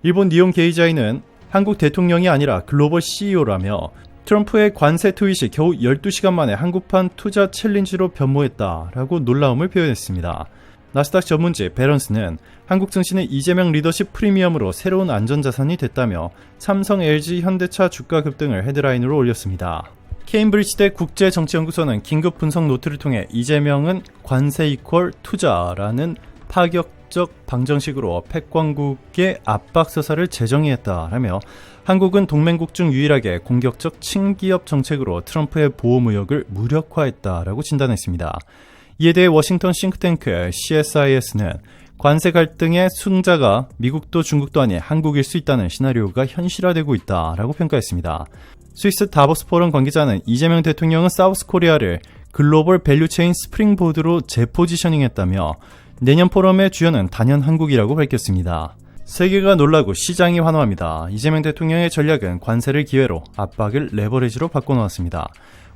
일본 니온 게이자이는 한국 대통령이 아니라 글로벌 CEO라며 트럼프의 관세 트윗이 겨우 12시간 만에 한국판 투자 챌린지로 변모했다라고 놀라움을 표현했습니다. 나스닥 전문지 베런스는 한국 증시는 이재명 리더십 프리미엄으로 새로운 안전자산이 됐다며 삼성, LG, 현대차 주가 급등을 헤드라인으로 올렸습니다. 케임브리지대 국제정치연구소는 긴급 분석 노트를 통해 이재명은 관세 이퀄 투자라는 파격적 방정식으로 패권국의 압박서사를 재정의했다라며 한국은 동맹국 중 유일하게 공격적 친기업 정책으로 트럼프의 보호무역을 무력화했다라고 진단했습니다. 이에 대해 워싱턴 싱크탱크 CSIS는 관세 갈등의 승자가 미국도 중국도 아닌 한국일 수 있다는 시나리오가 현실화되고 있다라고 평가했습니다. 스위스 다보스 포럼 관계자는 이재명 대통령은 사우스코리아를 글로벌 밸류체인 스프링보드로 재포지셔닝했다며 내년 포럼의 주연은 단연 한국이라고 밝혔습니다. 세계가 놀라고 시장이 환호합니다. 이재명 대통령의 전략은 관세를 기회로 압박을 레버리지로 바꿔놓았습니다.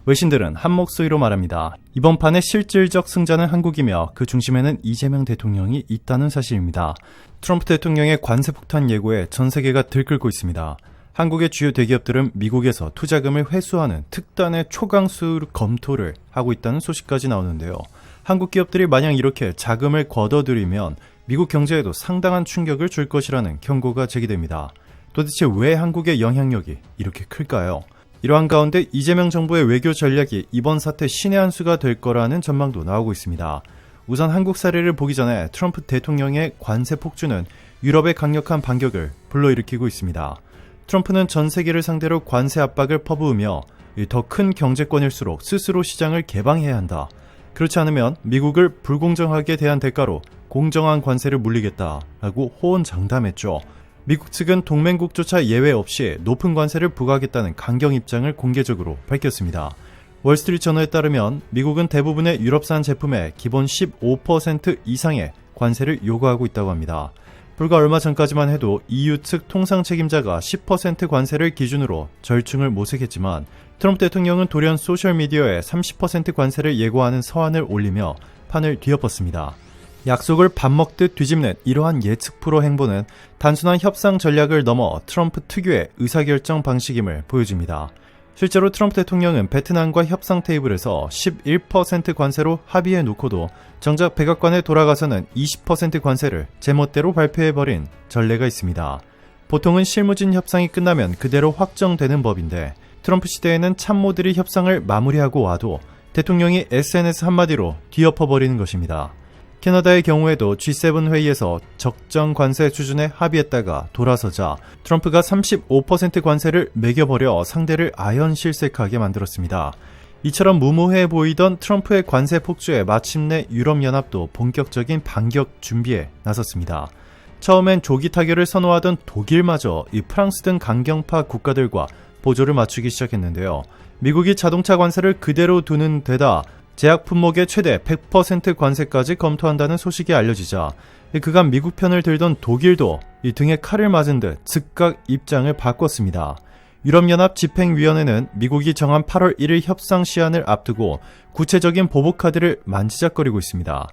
외신들은 한 목소리로 말합니다. 이번 판의 실질적 승자는 한국이며 그 중심에는 이재명 대통령이 있다는 사실입니다. 트럼프 대통령의 관세 폭탄 예고에 전 세계가 들끓고 있습니다. 한국의 주요 대기업들은 미국에서 투자금을 회수하는 특단의 초강수 검토를 하고 있다는 소식까지 나오는데요. 한국 기업들이 만약 이렇게 자금을 걷어들이면 미국 경제에도 상당한 충격을 줄 것이라는 경고가 제기됩니다. 도대체 왜 한국의 영향력이 이렇게 클까요? 이러한 가운데 이재명 정부의 외교 전략이 이번 사태 신의 한 수가 될 거라는 전망도 나오고 있습니다. 우선 한국 사례를 보기 전에 트럼프 대통령의 관세 폭주는 유럽의 강력한 반격을 불러일으키고 있습니다. 트럼프는 전 세계를 상대로 관세 압박을 퍼부으며 더 큰 경제권일수록 스스로 시장을 개방해야 한다. 그렇지 않으면 미국을 불공정하게 대한 대가로 공정한 관세를 물리겠다라고 호언장담했죠. 미국 측은 동맹국조차 예외 없이 높은 관세를 부과하겠다는 강경 입장을 공개적으로 밝혔습니다. 월스트리트저널에 따르면 미국은 대부분의 유럽산 제품에 기본 15% 이상의 관세를 요구하고 있다고 합니다. 불과 얼마 전까지만 해도 EU 측 통상 책임자가 10% 관세를 기준으로 절충을 모색했지만 트럼프 대통령은 돌연 소셜미디어에 30% 관세를 예고하는 서한을 올리며 판을 뒤엎었습니다. 약속을 밥 먹듯 뒤집는 이러한 예측 프로 행보는 단순한 협상 전략을 넘어 트럼프 특유의 의사결정 방식임을 보여줍니다. 실제로 트럼프 대통령은 베트남과 협상 테이블에서 11% 관세로 합의해 놓고도 정작 백악관에 돌아가서는 20% 관세를 제멋대로 발표해버린 전례가 있습니다. 보통은 실무진 협상이 끝나면 그대로 확정되는 법인데 트럼프 시대에는 참모들이 협상을 마무리하고 와도 대통령이 SNS 한마디로 뒤엎어버리는 것입니다. 캐나다의 경우에도 G7 회의에서 적정 관세 수준에 합의했다가 돌아서자 트럼프가 35% 관세를 매겨버려 상대를 아연실색하게 만들었습니다. 이처럼 무모해 보이던 트럼프의 관세 폭주에 마침내 유럽연합도 본격적인 반격 준비에 나섰습니다. 처음엔 조기 타결을 선호하던 독일마저 이 프랑스 등 강경파 국가들과 보조를 맞추기 시작했는데요. 미국이 자동차 관세를 그대로 두는 데다 제약 품목의 최대 100% 관세까지 검토한다는 소식이 알려지자 그간 미국 편을 들던 독일도 이 등에 칼을 맞은 듯 즉각 입장을 바꿨습니다. 유럽연합 집행위원회는 미국이 정한 8월 1일 협상 시한을 앞두고 구체적인 보복카드를 만지작거리고 있습니다.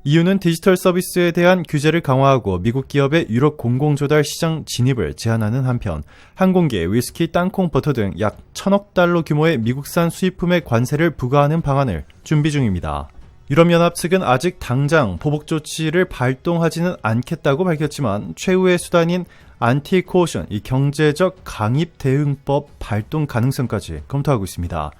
이유는 디지털 서비스에 대한 규제를 강화하고 미국 기업의 유럽 공공조달 시장 진입을 제한하는 한편 항공기, 위스키, 땅콩, 버터 등 약 1,000억 달러 규모의 미국산 수입품의 관세를 부과하는 방안을 준비 중입니다. 유럽연합 측은 아직 당장 보복 조치를 발동하지는 않겠다고 밝혔지만 최후의 수단인 안티코어션, 이 경제적 강입 대응법 발동 가능성까지 검토하고 있습니다.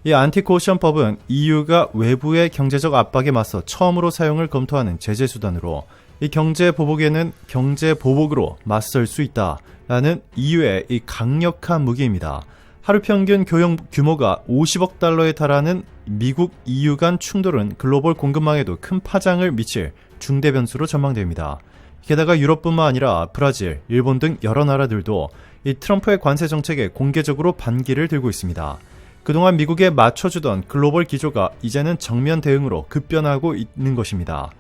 이 안티코어션법은 EU가 외부의 경제적 압박에 맞서 처음으로 사용을 검토하는 제재 수단으로 이 경제 보복에는 경제 보복으로 맞설 수 있다라는 EU의 이 강력한 무기입니다. 하루 평균 교역 규모가 50억 달러에 달하는 미국 EU 간 충돌은 글로벌 공급망에도 큰 파장을 미칠 중대 변수로 전망됩니다. 게다가 유럽뿐만 아니라 브라질, 일본 등 여러 나라들도 이 트럼프의 관세 정책에 공개적으로 반기를 들고 있습니다. 그동안 미국에 맞춰주던 글로벌 기조가 이제는 정면 대응으로 급변하고 있는 것입니다.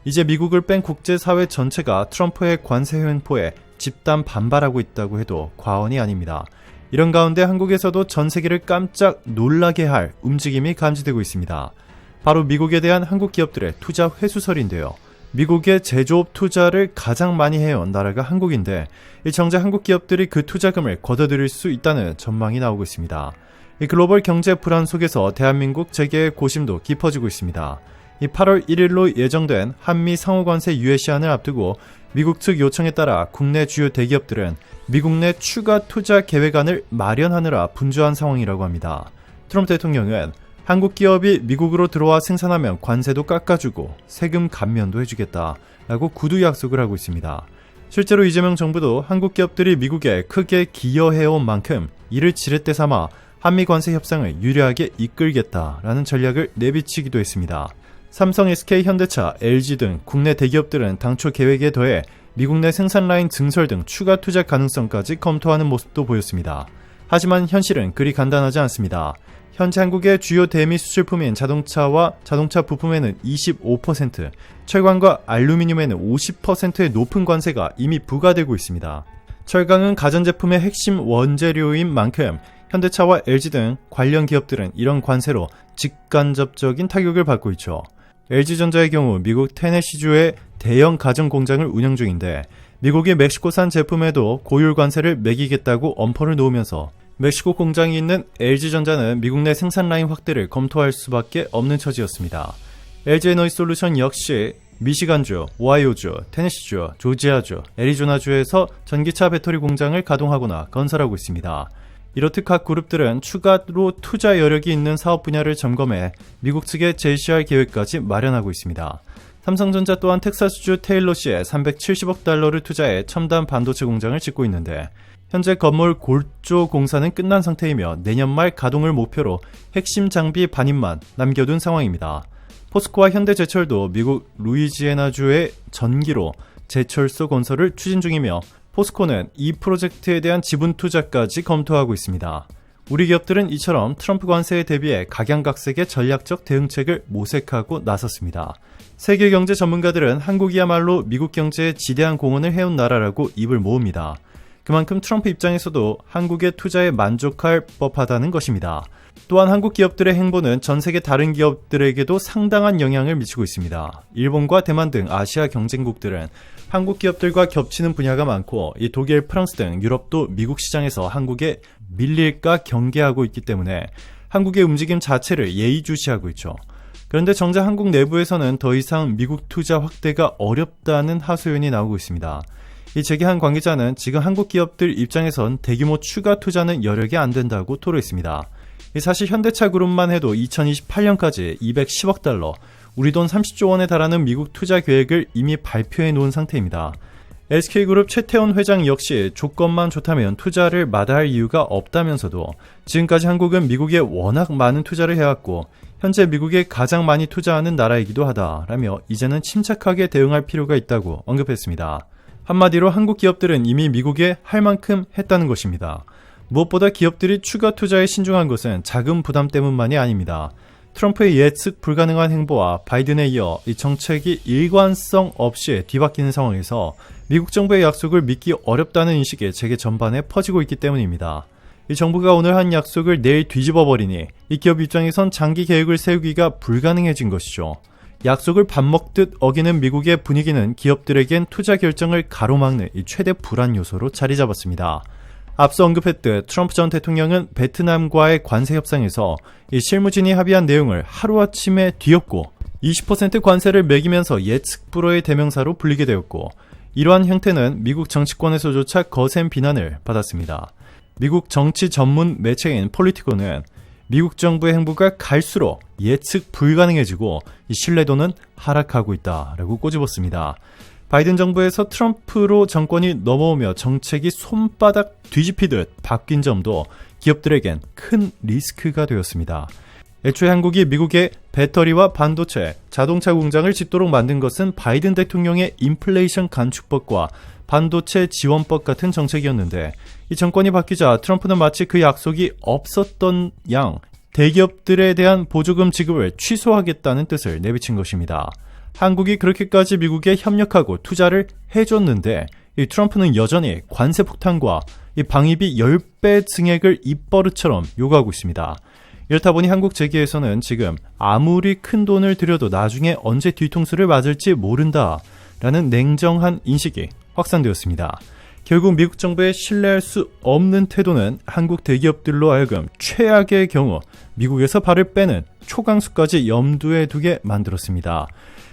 이제 미국을 뺀 국제사회 전체가 트럼프의 관세 횡포에 집단 반발하고 있다고 해도 과언이 아닙니다. 이런 가운데 한국에서도 전 세계를 깜짝 놀라게 할 움직임이 감지되고 있습니다. 바로 미국에 대한 한국 기업들의 투자 회수설인데요. 미국의 제조업 투자를 가장 많이 해온 나라가 한국인데 정작 한국 기업들이 그 투자금을 걷어들일 수 있다는 전망이 나오고 있습니다. 이 글로벌 경제 불안 속에서 대한민국 재계의 고심도 깊어지고 있습니다. 이 8월 1일로 예정된 한미 상호관세 유예 시한을 앞두고 미국 측 요청에 따라 국내 주요 대기업들은 미국 내 추가 투자 계획안을 마련하느라 분주한 상황이라고 합니다. 트럼프 대통령은 한국 기업이 미국으로 들어와 생산하면 관세도 깎아주고 세금 감면도 해주겠다라고 구두 약속을 하고 있습니다. 실제로 이재명 정부도 한국 기업들이 미국에 크게 기여해온 만큼 이를 지렛대 삼아 한미 관세 협상을 유리하게 이끌겠다라는 전략을 내비치기도 했습니다. 삼성, SK, 현대차, LG 등 국내 대기업들은 당초 계획에 더해 미국 내 생산 라인 증설 등 추가 투자 가능성까지 검토하는 모습도 보였습니다. 하지만 현실은 그리 간단하지 않습니다. 현재 한국의 주요 대미 수출품인 자동차와 자동차 부품에는 25%, 철강과 알루미늄에는 50%의 높은 관세가 이미 부과되고 있습니다. 철강은 가전제품의 핵심 원재료인 만큼 현대차와 LG 등 관련 기업들은 이런 관세로 직간접적인 타격을 받고 있죠. LG전자의 경우 미국 테네시주의 대형 가전 공장을 운영 중인데 미국이 멕시코산 제품에도 고율 관세를 매기겠다고 엄포를 놓으면서 멕시코 공장이 있는 LG전자는 미국 내 생산 라인 확대를 검토할 수밖에 없는 처지였습니다. LG에너지솔루션 역시 미시간주, 오하이오주, 테네시주, 조지아주, 애리조나주에서 전기차 배터리 공장을 가동하거나 건설하고 있습니다. 이렇듯 각 그룹들은 추가로 투자 여력이 있는 사업 분야를 점검해 미국 측에 제시할 계획까지 마련하고 있습니다. 삼성전자 또한 텍사스주 테일러시에 370억 달러를 투자해 첨단 반도체 공장을 짓고 있는데 현재 건물 골조 공사는 끝난 상태이며 내년 말 가동을 목표로 핵심 장비 반입만 남겨둔 상황입니다. 포스코와 현대제철도 미국 루이지애나주의 전기로 제철소 건설을 추진 중이며 포스코는 이 프로젝트에 대한 지분 투자까지 검토하고 있습니다. 우리 기업들은 이처럼 트럼프 관세에 대비해 각양각색의 전략적 대응책을 모색하고 나섰습니다. 세계 경제 전문가들은 한국이야말로 미국 경제에 지대한 공헌을 해온 나라라고 입을 모읍니다. 그만큼 트럼프 입장에서도 한국의 투자에 만족할 법하다는 것입니다. 또한 한국 기업들의 행보는 전 세계 다른 기업들에게도 상당한 영향을 미치고 있습니다. 일본과 대만 등 아시아 경쟁국들은 한국 기업들과 겹치는 분야가 많고 이 독일, 프랑스 등 유럽도 미국 시장에서 한국에 밀릴까 경계하고 있기 때문에 한국의 움직임 자체를 예의주시하고 있죠. 그런데 정작 한국 내부에서는 더 이상 미국 투자 확대가 어렵다는 하소연이 나오고 있습니다. 이 재계한 관계자는 지금 한국 기업들 입장에선 대규모 추가 투자는 여력이 안 된다고 토로했습니다. 사실 현대차 그룹만 해도 2028년까지 210억 달러, 우리 돈 30조 원에 달하는 미국 투자 계획을 이미 발표해 놓은 상태입니다. SK그룹 최태원 회장 역시 조건만 좋다면 투자를 마다할 이유가 없다면서도 지금까지 한국은 미국에 워낙 많은 투자를 해왔고 현재 미국에 가장 많이 투자하는 나라이기도 하다라며 이제는 침착하게 대응할 필요가 있다고 언급했습니다. 한마디로 한국 기업들은 이미 미국에 할 만큼 했다는 것입니다. 무엇보다 기업들이 추가 투자에 신중한 것은 자금 부담 때문만이 아닙니다. 트럼프의 예측 불가능한 행보와 바이든에 이어 이 정책이 일관성 없이 뒤바뀌는 상황에서 미국 정부의 약속을 믿기 어렵다는 인식이 세계 전반에 퍼지고 있기 때문입니다. 이 정부가 오늘 한 약속을 내일 뒤집어버리니 이 기업 입장에선 장기 계획을 세우기가 불가능해진 것이죠. 약속을 밥 먹듯 어기는 미국의 분위기는 기업들에겐 투자 결정을 가로막는 이 최대 불안 요소로 자리 잡았습니다. 앞서 언급했듯 트럼프 전 대통령은 베트남과의 관세 협상에서 이 실무진이 합의한 내용을 하루아침에 뒤엎고 20% 관세를 매기면서 예측 불허의 대명사로 불리게 되었고, 이러한 형태는 미국 정치권에서조차 거센 비난을 받았습니다. 미국 정치 전문 매체인 폴리티코는 미국 정부의 행보가 갈수록 예측 불가능해지고 이 신뢰도는 하락하고 있다라고 꼬집었습니다. 바이든 정부에서 트럼프로 정권이 넘어오며 정책이 손바닥 뒤집히듯 바뀐 점도 기업들에겐 큰 리스크가 되었습니다. 애초에 한국이 미국의 배터리와 반도체, 자동차 공장을 짓도록 만든 것은 바이든 대통령의 인플레이션 감축법과 반도체 지원법 같은 정책이었는데, 이 정권이 바뀌자 트럼프는 마치 그 약속이 없었던 양 대기업들에 대한 보조금 지급을 취소하겠다는 뜻을 내비친 것입니다. 한국이 그렇게까지 미국에 협력하고 투자를 해줬는데 이 트럼프는 여전히 관세 폭탄과 이 방위비 10배 증액을 입버릇처럼 요구하고 있습니다. 이렇다 보니 한국 재계에서는 지금 아무리 큰 돈을 들여도 나중에 언제 뒤통수를 맞을지 모른다라는 냉정한 인식이 확산되었습니다. 결국 미국 정부의 신뢰할 수 없는 태도는 한국 대기업들로 하여금 최악의 경우 미국에서 발을 빼는 초강수까지 염두에 두게 만들었습니다.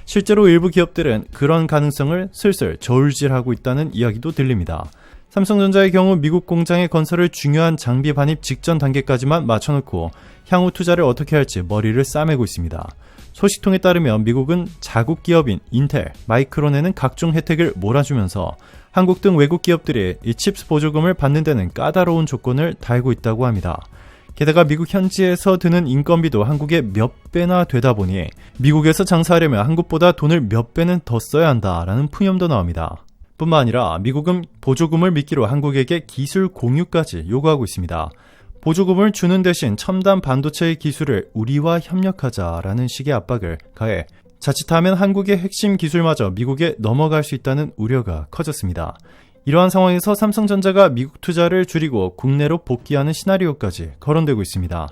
실제로 일부 기업들은 그런 가능성을 슬슬 저울질하고 있다는 이야기도 들립니다. 삼성전자의 경우 미국 공장의 건설을 중요한 장비 반입 직전 단계까지만 맞춰놓고 향후 투자를 어떻게 할지 머리를 싸매고 있습니다. 소식통에 따르면 미국은 자국 기업인 인텔, 마이크론에는 각종 혜택을 몰아주면서 한국 등 외국 기업들이 이 칩스 보조금을 받는 데는 까다로운 조건을 달고 있다고 합니다. 게다가 미국 현지에서 드는 인건비도 한국의 몇 배나 되다 보니 미국에서 장사하려면 한국보다 돈을 몇 배는 더 써야 한다라는 푸념도 나옵니다. 뿐만 아니라 미국은 보조금을 미끼로 한국에게 기술 공유까지 요구하고 있습니다. 보조금을 주는 대신 첨단 반도체의 기술을 우리와 협력하자라는 식의 압박을 가해 자칫하면 한국의 핵심 기술마저 미국에 넘어갈 수 있다는 우려가 커졌습니다. 이러한 상황에서 삼성전자가 미국 투자를 줄이고 국내로 복귀하는 시나리오까지 거론되고 있습니다.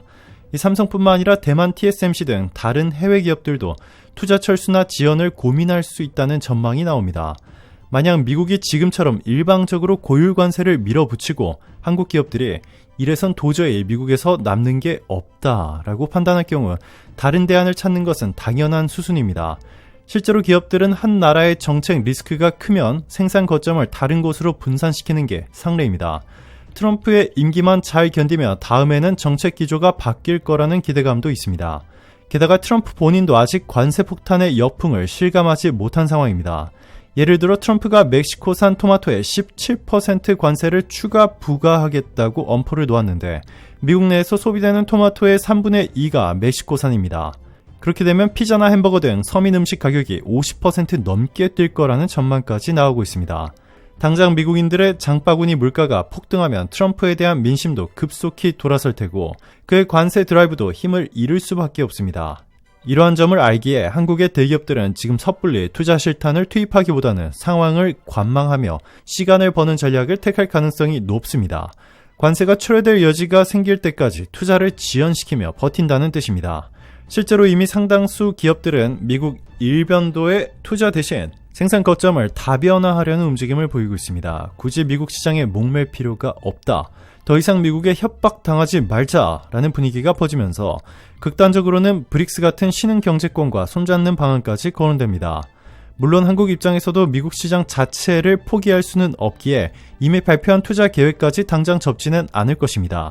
이 삼성뿐만 아니라 대만 TSMC 등 다른 해외 기업들도 투자 철수나 지연을 고민할 수 있다는 전망이 나옵니다. 만약 미국이 지금처럼 일방적으로 고율 관세를 밀어붙이고 한국 기업들이 이래선 도저히 미국에서 남는 게 없다라고 판단할 경우 다른 대안을 찾는 것은 당연한 수순입니다. 실제로 기업들은 한 나라의 정책 리스크가 크면 생산 거점을 다른 곳으로 분산시키는 게 상례입니다. 트럼프의 임기만 잘 견디며 다음에는 정책 기조가 바뀔 거라는 기대감도 있습니다. 게다가 트럼프 본인도 아직 관세 폭탄의 역풍을 실감하지 못한 상황입니다. 예를 들어 트럼프가 멕시코산 토마토에 17% 관세를 추가 부과하겠다고 엄포를 놓았는데 미국 내에서 소비되는 토마토의 3분의 2가 멕시코산입니다. 그렇게 되면 피자나 햄버거 등 서민 음식 가격이 50% 넘게 뛸 거라는 전망까지 나오고 있습니다. 당장 미국인들의 장바구니 물가가 폭등하면 트럼프에 대한 민심도 급속히 돌아설 테고 그의 관세 드라이브도 힘을 잃을 수밖에 없습니다. 이러한 점을 알기에 한국의 대기업들은 지금 섣불리 투자 실탄을 투입하기보다는 상황을 관망하며 시간을 버는 전략을 택할 가능성이 높습니다. 관세가 철회될 여지가 생길 때까지 투자를 지연시키며 버틴다는 뜻입니다. 실제로 이미 상당수 기업들은 미국 일변도의 투자 대신 생산 거점을 다변화하려는 움직임을 보이고 있습니다. 굳이 미국 시장에 목맬 필요가 없다. 더 이상 미국에 협박당하지 말자라는 분위기가 퍼지면서 극단적으로는 브릭스 같은 신흥 경제권과 손잡는 방안까지 거론됩니다. 물론 한국 입장에서도 미국 시장 자체를 포기할 수는 없기에 이미 발표한 투자 계획까지 당장 접지는 않을 것입니다.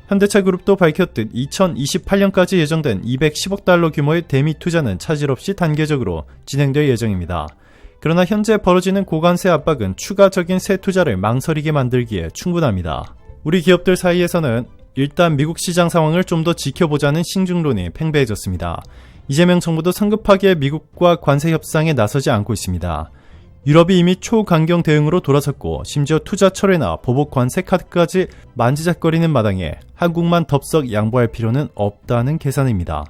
현대차 그룹도 밝혔듯 2028년까지 예정된 210억 달러 규모의 대미 투자는 차질 없이 단계적으로 진행될 예정입니다. 그러나 현재 벌어지는 고관세 압박은 추가적인 새 투자를 망설이게 만들기에 충분합니다. 우리 기업들 사이에서는 일단 미국 시장 상황을 좀 더 지켜보자는 신중론이 팽배해졌습니다. 이재명 정부도 성급하게 미국과 관세 협상에 나서지 않고 있습니다. 유럽이 이미 초강경 대응으로 돌아섰고 심지어 투자 철회나 보복 관세 카드까지 만지작거리는 마당에 한국만 덥석 양보할 필요는 없다는 계산입니다.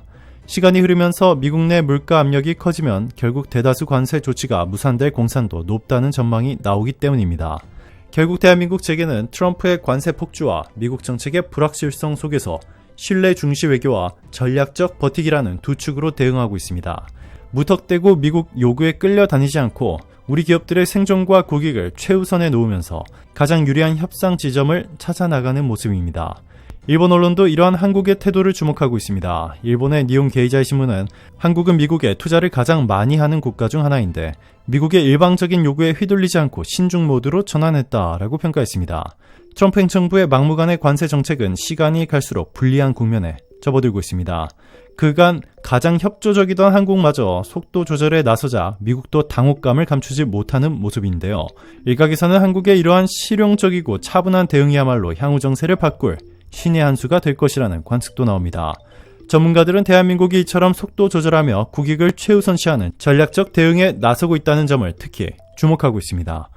시간이 흐르면서 미국 내 물가 압력이 커지면 결국 대다수 관세 조치가 무산될 공산도 높다는 전망이 나오기 때문입니다. 결국 대한민국 재계는 트럼프의 관세 폭주와 미국 정책의 불확실성 속에서 신뢰 중시 외교와 전략적 버티기라는 두 축으로 대응하고 있습니다. 무턱대고 미국 요구에 끌려다니지 않고 우리 기업들의 생존과 고객을 최우선에 놓으면서 가장 유리한 협상 지점을 찾아나가는 모습입니다. 일본 언론도 이러한 한국의 태도를 주목하고 있습니다. 일본의 니혼 게이자이 신문은 한국은 미국에 투자를 가장 많이 하는 국가 중 하나인데 미국의 일방적인 요구에 휘둘리지 않고 신중 모드로 전환했다라고 평가했습니다. 트럼프 행정부의 막무가내 관세 정책은 시간이 갈수록 불리한 국면에 접어들고 있습니다. 그간 가장 협조적이던 한국마저 속도 조절에 나서자 미국도 당혹감을 감추지 못하는 모습인데요. 일각에서는 한국의 이러한 실용적이고 차분한 대응이야말로 향후 정세를 바꿀 신의 한 수가 될 것이라는 관측도 나옵니다. 전문가들은 대한민국이 이처럼 속도 조절하며 국익을 최우선시하는 전략적 대응에 나서고 있다는 점을 특히 주목하고 있습니다.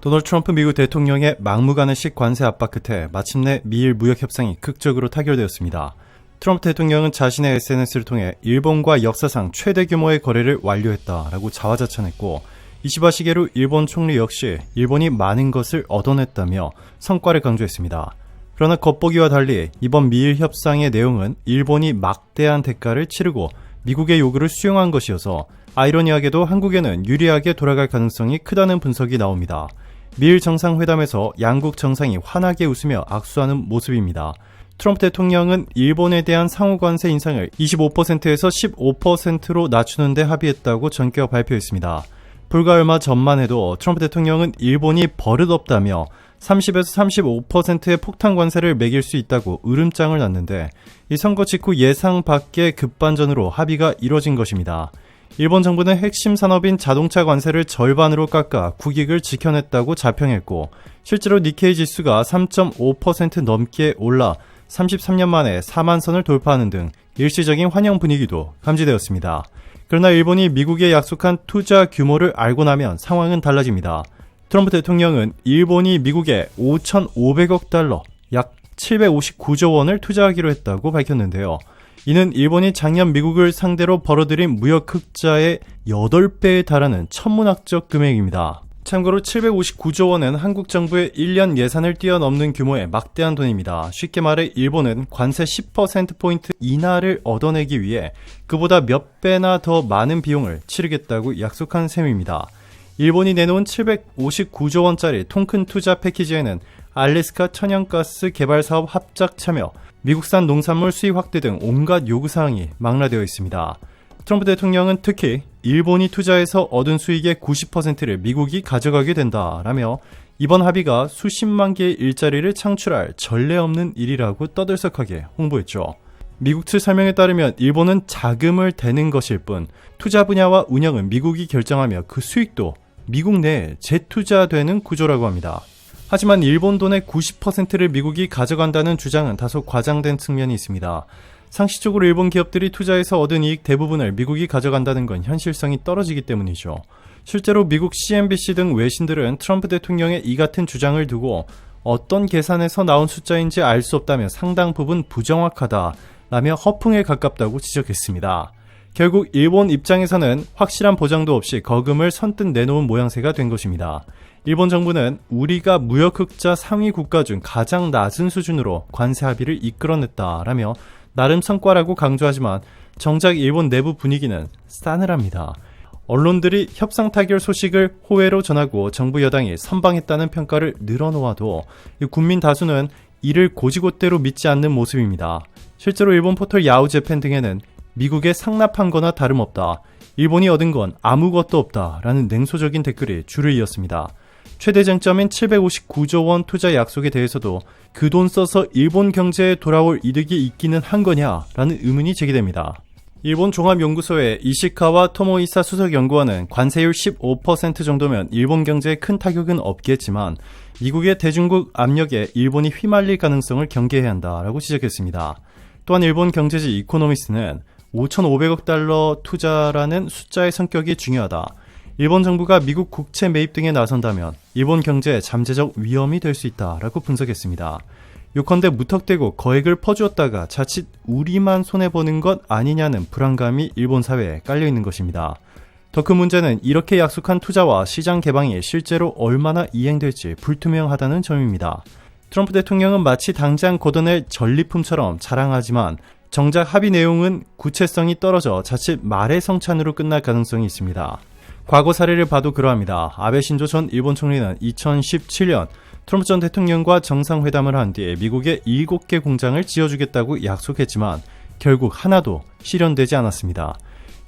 도널드 트럼프 미국 대통령의 막무가내식 관세 압박 끝에 마침내 미일 무역 협상이 극적으로 타결되었습니다. 트럼프 대통령은 자신의 SNS를 통해 일본과 역사상 최대 규모의 거래를 완료했다라고 자화자찬했고 이시바 시게루 일본 총리 역시 일본이 많은 것을 얻어냈다며 성과를 강조했습니다. 그러나 겉보기와 달리 이번 미일 협상의 내용은 일본이 막대한 대가를 치르고 미국의 요구를 수용한 것이어서 아이러니하게도 한국에는 유리하게 돌아갈 가능성이 크다는 분석이 나옵니다. 미일 정상회담에서 양국 정상이 환하게 웃으며 악수하는 모습입니다. 트럼프 대통령은 일본에 대한 상호관세 인상을 25%에서 15%로 낮추는 데 합의했다고 전격 발표했습니다. 불과 얼마 전만 해도 트럼프 대통령은 일본이 버릇없다며 30에서 35%의 폭탄 관세를 매길 수 있다고 으름장을 놨는데 이 선거 직후 예상 밖의 급반전으로 합의가 이뤄진 것입니다. 일본 정부는 핵심 산업인 자동차 관세를 절반으로 깎아 국익을 지켜냈다고 자평했고 실제로 니케이 지수가 3.5% 넘게 올라 33년 만에 4만 선을 돌파하는 등 일시적인 환영 분위기도 감지되었습니다. 그러나 일본이 미국에 약속한 투자 규모를 알고 나면 상황은 달라집니다. 트럼프 대통령은 일본이 미국에 5,500억 달러, 약 759조 원을 투자하기로 했다고 밝혔는데요. 이는 일본이 작년 미국을 상대로 벌어들인 무역 흑자의 8배에 달하는 천문학적 금액입니다. 참고로 759조 원은 한국 정부의 1년 예산을 뛰어넘는 규모의 막대한 돈입니다. 쉽게 말해 일본은 관세 10%포인트 인하를 얻어내기 위해 그보다 몇 배나 더 많은 비용을 치르겠다고 약속한 셈입니다. 일본이 내놓은 759조 원짜리 통큰 투자 패키지에는 알래스카 천연가스 개발 사업 합작 참여, 미국산 농산물 수입 확대 등 온갖 요구사항이 망라되어 있습니다. 트럼프 대통령은 특히 일본이 투자해서 얻은 수익의 90%를 미국이 가져가게 된다라며 이번 합의가 수십만 개의 일자리를 창출할 전례 없는 일이라고 떠들썩하게 홍보했죠. 미국 측 설명에 따르면 일본은 자금을 대는 것일 뿐 투자 분야와 운영은 미국이 결정하며 그 수익도 미국 내에 재투자되는 구조라고 합니다. 하지만 일본 돈의 90%를 미국이 가져간다는 주장은 다소 과장된 측면이 있습니다. 상식적으로 일본 기업들이 투자해서 얻은 이익 대부분을 미국이 가져간다는 건 현실성이 떨어지기 때문이죠. 실제로 미국 CNBC 등 외신들은 트럼프 대통령의 이 같은 주장을 두고 어떤 계산에서 나온 숫자인지 알 수 없다며 상당 부분 부정확하다라며 허풍에 가깝다고 지적했습니다. 결국 일본 입장에서는 확실한 보장도 없이 거금을 선뜻 내놓은 모양새가 된 것입니다. 일본 정부는 우리가 무역 흑자 상위 국가 중 가장 낮은 수준으로 관세 합의를 이끌어냈다라며 나름 성과라고 강조하지만 정작 일본 내부 분위기는 싸늘합니다. 언론들이 협상 타결 소식을 호외로 전하고 정부 여당이 선방했다는 평가를 늘어놓아도 국민 다수는 이를 고지곳대로 믿지 않는 모습입니다. 실제로 일본 포털 야후재팬 등에는 미국에 상납한 거나 다름없다, 일본이 얻은 건 아무것도 없다 라는 냉소적인 댓글이 줄을 이었습니다. 최대 쟁점인 759조 원 투자 약속에 대해서도 그 돈 써서 일본 경제에 돌아올 이득이 있기는 한 거냐라는 의문이 제기됩니다. 일본 종합연구소의 이시카와 토모이사 수석연구원은 관세율 15% 정도면 일본 경제에 큰 타격은 없겠지만 미국의 대중국 압력에 일본이 휘말릴 가능성을 경계해야 한다라고 지적했습니다. 또한 일본 경제지 이코노미스트는 5,500억 달러 투자라는 숫자의 성격이 중요하다. 일본 정부가 미국 국채 매입 등에 나선다면 일본 경제에 잠재적 위험이 될 수 있다라고 분석했습니다. 요컨대 무턱대고 거액을 퍼주었다가 자칫 우리만 손해보는 것 아니냐는 불안감이 일본 사회에 깔려있는 것입니다. 더 큰 문제는 이렇게 약속한 투자와 시장 개방이 실제로 얼마나 이행될지 불투명하다는 점입니다. 트럼프 대통령은 마치 당장 걷어낼 전리품처럼 자랑하지만 정작 합의 내용은 구체성이 떨어져 자칫 말의 성찬으로 끝날 가능성이 있습니다. 과거 사례를 봐도 그러합니다. 아베 신조 전 일본 총리는 2017년 트럼프 전 대통령과 정상회담을 한 뒤에 미국에 7개 공장을 지어주겠다고 약속했지만 결국 하나도 실현되지 않았습니다.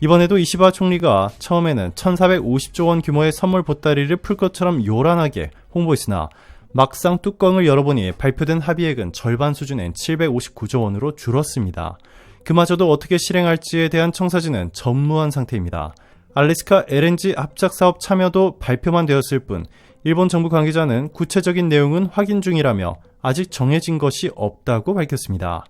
이번에도 이시바 총리가 처음에는 1450조 원 규모의 선물 보따리를 풀 것처럼 요란하게 홍보했으나 막상 뚜껑을 열어보니 발표된 합의액은 절반 수준인 759조 원으로 줄었습니다. 그마저도 어떻게 실행할지에 대한 청사진은 전무한 상태입니다. 알래스카 LNG 합작사업 참여도 발표만 되었을 뿐 일본 정부 관계자는 구체적인 내용은 확인 중이라며 아직 정해진 것이 없다고 밝혔습니다.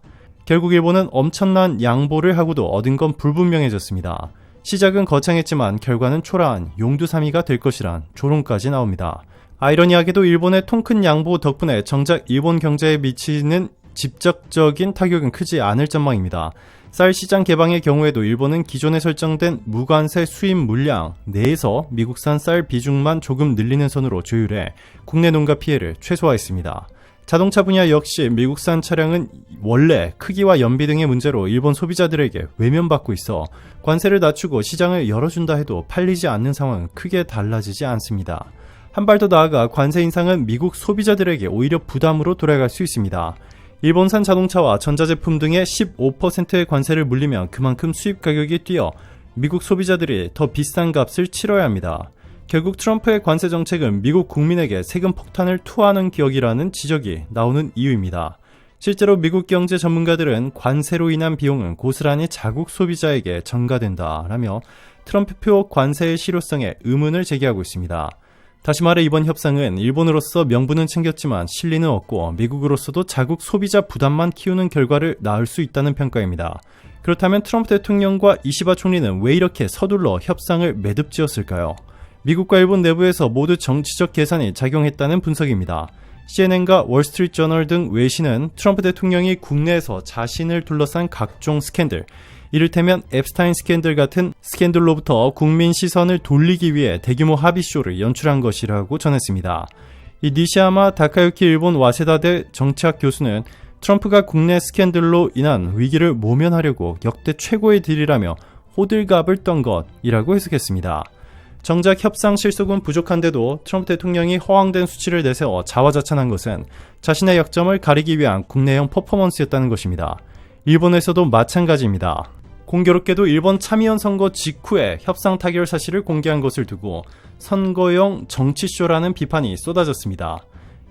결국 일본은 엄청난 양보를 하고도 얻은 건 불분명해졌습니다. 시작은 거창했지만 결과는 초라한 용두사미가 될 것이란 조롱까지 나옵니다. 아이러니하게도 일본의 통큰 양보 덕분에 정작 일본 경제에 미치는 직접적인 타격은 크지 않을 전망입니다. 쌀 시장 개방의 경우에도 일본은 기존에 설정된 무관세 수입 물량 내에서 미국산 쌀 비중만 조금 늘리는 선으로 조율해 국내 농가 피해를 최소화했습니다. 자동차 분야 역시 미국산 차량은 원래 크기와 연비 등의 문제로 일본 소비자들에게 외면받고 있어 관세를 낮추고 시장을 열어준다 해도 팔리지 않는 상황은 크게 달라지지 않습니다. 한 발 더 나아가 관세 인상은 미국 소비자들에게 오히려 부담으로 돌아갈 수 있습니다. 일본산 자동차와 전자제품 등의 15%의 관세를 물리면 그만큼 수입 가격이 뛰어 미국 소비자들이 더 비싼 값을 치러야 합니다. 결국 트럼프의 관세 정책은 미국 국민에게 세금 폭탄을 투하하는 기억이라는 지적이 나오는 이유입니다. 실제로 미국 경제 전문가들은 관세로 인한 비용은 고스란히 자국 소비자에게 전가된다라며 트럼프표 관세의 실효성에 의문을 제기하고 있습니다. 다시 말해 이번 협상은 일본으로서 명분은 챙겼지만 실리는 없고 미국으로서도 자국 소비자 부담만 키우는 결과를 낳을 수 있다는 평가입니다. 그렇다면 트럼프 대통령과 이시바 총리는 왜 이렇게 서둘러 협상을 매듭지었을까요? 미국과 일본 내부에서 모두 정치적 계산이 작용했다는 분석입니다. CNN과 월스트리트저널 등 외신은 트럼프 대통령이 국내에서 자신을 둘러싼 각종 스캔들, 이를테면 앱스타인 스캔들 같은 스캔들로부터 국민 시선을 돌리기 위해 대규모 합의쇼를 연출한 것이라고 전했습니다. 이 니시야마 다카유키 일본 와세다대 정치학 교수는 트럼프가 국내 스캔들로 인한 위기를 모면하려고 역대 최고의 딜이라며 호들갑을 떤 것이라고 해석했습니다. 정작 협상 실속은 부족한데도 트럼프 대통령이 허황된 수치를 내세워 자화자찬한 것은 자신의 약점을 가리기 위한 국내형 퍼포먼스였다는 것입니다. 일본에서도 마찬가지입니다. 공교롭게도 일본 참의원 선거 직후에 협상 타결 사실을 공개한 것을 두고 선거용 정치쇼라는 비판이 쏟아졌습니다.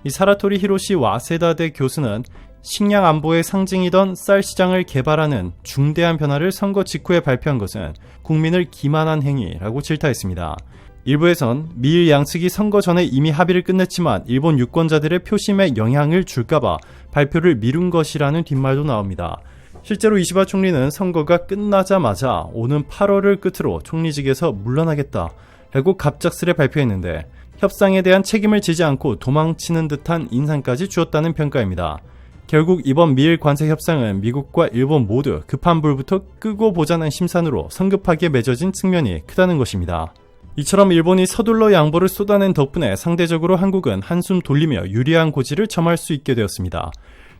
이 사라토리 히로시 와세다대 교수는 식량 안보의 상징이던 쌀 시장을 개발하는 중대한 변화를 선거 직후에 발표한 것은 국민을 기만한 행위라고 질타했습니다. 일부에선 미일 양측이 선거 전에 이미 합의를 끝냈지만 일본 유권자들의 표심에 영향을 줄까봐 발표를 미룬 것이라는 뒷말도 나옵니다. 실제로 이시바 총리는 선거가 끝나자마자 오는 8월을 끝으로 총리직에서 물러나겠다라고 갑작스레 발표했는데 협상에 대한 책임을 지지 않고 도망치는 듯한 인상까지 주었다는 평가입니다. 결국 이번 미일 관세 협상은 미국과 일본 모두 급한 불부터 끄고 보자는 심산으로 성급하게 맺어진 측면이 크다는 것입니다. 이처럼 일본이 서둘러 양보를 쏟아낸 덕분에 상대적으로 한국은 한숨 돌리며 유리한 고지를 점할 수 있게 되었습니다.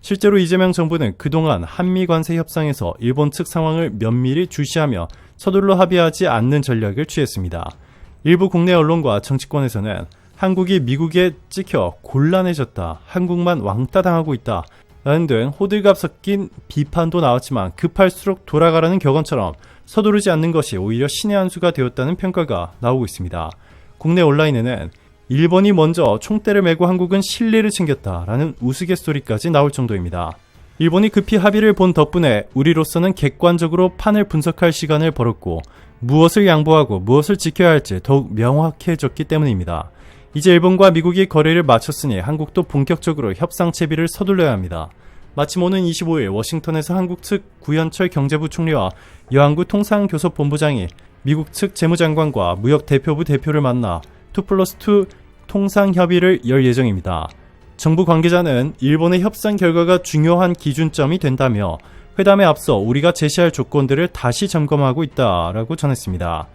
실제로 이재명 정부는 그동안 한미 관세 협상에서 일본 측 상황을 면밀히 주시하며 서둘러 합의하지 않는 전략을 취했습니다. 일부 국내 언론과 정치권에서는 한국이 미국에 찍혀 곤란해졌다, 한국만 왕따 당하고 있다 라는 등 호들갑 섞인 비판도 나왔지만 급할수록 돌아가라는 격언처럼 서두르지 않는 것이 오히려 신의 한 수가 되었다는 평가가 나오고 있습니다. 국내 온라인에는 일본이 먼저 총대를 메고 한국은 실리를 챙겼다라는 우스갯소리까지 나올 정도입니다. 일본이 급히 합의를 본 덕분에 우리로서는 객관적으로 판을 분석할 시간을 벌었고 무엇을 양보하고 무엇을 지켜야 할지 더욱 명확해졌기 때문입니다. 이제 일본과 미국이 거래를 마쳤으니 한국도 본격적으로 협상 채비를 서둘러야 합니다. 마침 오는 25일 워싱턴에서 한국 측 구현철 경제부 총리와 여한구 통상교섭본부장이 미국 측 재무장관과 무역대표부 대표를 만나 2+2 통상협의를 열 예정입니다. 정부 관계자는 일본의 협상 결과가 중요한 기준점이 된다며 회담에 앞서 우리가 제시할 조건들을 다시 점검하고 있다라고 전했습니다.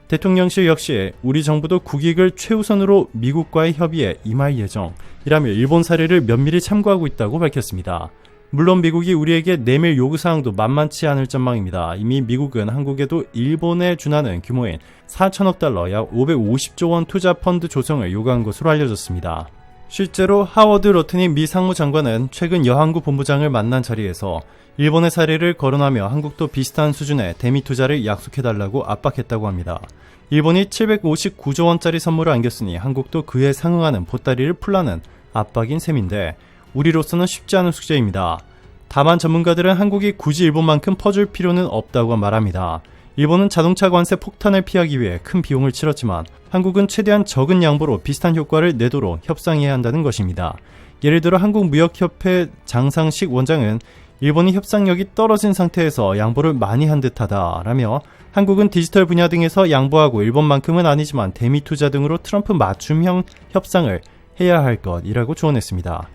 대통령실 역시 우리 정부도 국익을 최우선으로 미국과의 협의에 임할 예정이라며 일본 사례를 면밀히 참고하고 있다고 밝혔습니다. 물론 미국이 우리에게 내밀 요구사항도 만만치 않을 전망입니다. 이미 미국은 한국에도 일본에 준하는 규모인 4천억 달러 약 550조 원 투자 펀드 조성을 요구한 것으로 알려졌습니다. 실제로 하워드 로튼이 미 상무장관은 최근 여항구 본부장을 만난 자리에서 일본의 사례를 거론하며 한국도 비슷한 수준의 대미 투자를 약속해달라고 압박했다고 합니다. 일본이 759조 원짜리 선물을 안겼으니 한국도 그에 상응하는 보따리를 풀라는 압박인 셈인데 우리로서는 쉽지 않은 숙제입니다. 다만 전문가들은 한국이 굳이 일본만큼 퍼줄 필요는 없다고 말합니다. 일본은 자동차 관세 폭탄을 피하기 위해 큰 비용을 치렀지만 한국은 최대한 적은 양보로 비슷한 효과를 내도록 협상해야 한다는 것입니다. 예를 들어 한국무역협회 장상식 원장은 일본이 협상력이 떨어진 상태에서 양보를 많이 한 듯하다라며 한국은 디지털 분야 등에서 양보하고 일본만큼은 아니지만 대미 투자 등으로 트럼프 맞춤형 협상을 해야 할 것이라고 조언했습니다.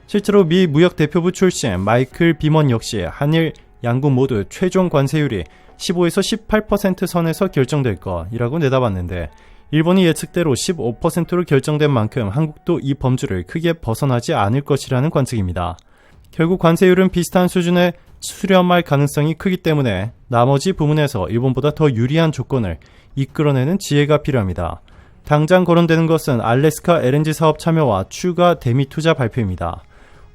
실제로 미 무역대표부 출신 마이클 비먼 역시 한일 양국 모두 최종 관세율이 15에서 18% 선에서 결정될 것이라고 내다봤는데 일본이 예측대로 15%로 결정된 만큼 한국도 이 범주를 크게 벗어나지 않을 것이라는 관측입니다. 결국 관세율은 비슷한 수준에 수렴할 가능성이 크기 때문에 나머지 부문에서 일본보다 더 유리한 조건을 이끌어내는 지혜가 필요합니다. 당장 거론되는 것은 알래스카 LNG 사업 참여와 추가 대미 투자 발표입니다.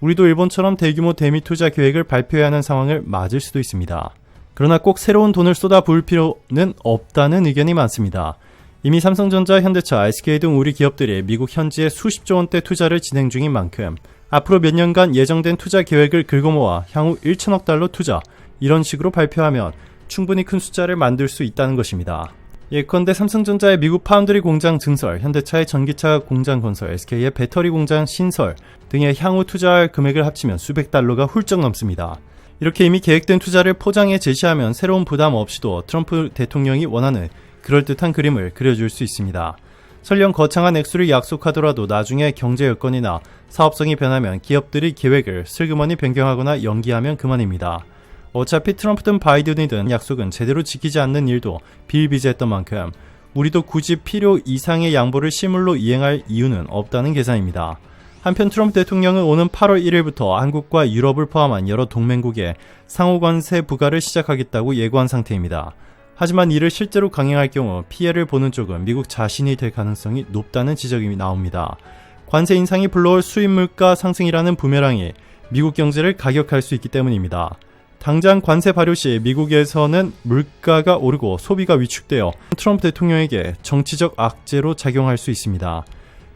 우리도 일본처럼 대규모 대미 투자 계획을 발표해야 하는 상황을 맞을 수도 있습니다. 그러나 꼭 새로운 돈을 쏟아부을 필요는 없다는 의견이 많습니다. 이미 삼성전자, 현대차, SK 등 우리 기업들이 미국 현지에 수십조 원대 투자를 진행 중인 만큼 앞으로 몇 년간 예정된 투자 계획을 긁어모아 향후 1천억 달러 투자, 이런 식으로 발표하면 충분히 큰 숫자를 만들 수 있다는 것입니다. 예컨대 삼성전자의 미국 파운드리 공장 증설, 현대차의 전기차 공장 건설, SK의 배터리 공장 신설 등의 향후 투자할 금액을 합치면 수백 달러가 훌쩍 넘습니다. 이렇게 이미 계획된 투자를 포장해 제시하면 새로운 부담 없이도 트럼프 대통령이 원하는 그럴듯한 그림을 그려줄 수 있습니다. 설령 거창한 액수를 약속하더라도 나중에 경제 여건이나 사업성이 변하면 기업들이 계획을 슬그머니 변경하거나 연기하면 그만입니다. 어차피 트럼프든 바이든이든 약속은 제대로 지키지 않는 일도 비일비재했던 만큼 우리도 굳이 필요 이상의 양보를 실물로 이행할 이유는 없다는 계산입니다. 한편 트럼프 대통령은 오는 8월 1일부터 한국과 유럽을 포함한 여러 동맹국에 상호관세 부과를 시작하겠다고 예고한 상태입니다. 하지만 이를 실제로 강행할 경우 피해를 보는 쪽은 미국 자신이 될 가능성이 높다는 지적이 나옵니다. 관세 인상이 불러올 수입 물가 상승이라는 부메랑이 미국 경제를 가격할 수 있기 때문입니다. 당장 관세 발효 시 미국에서는 물가가 오르고 소비가 위축되어 트럼프 대통령에게 정치적 악재로 작용할 수 있습니다.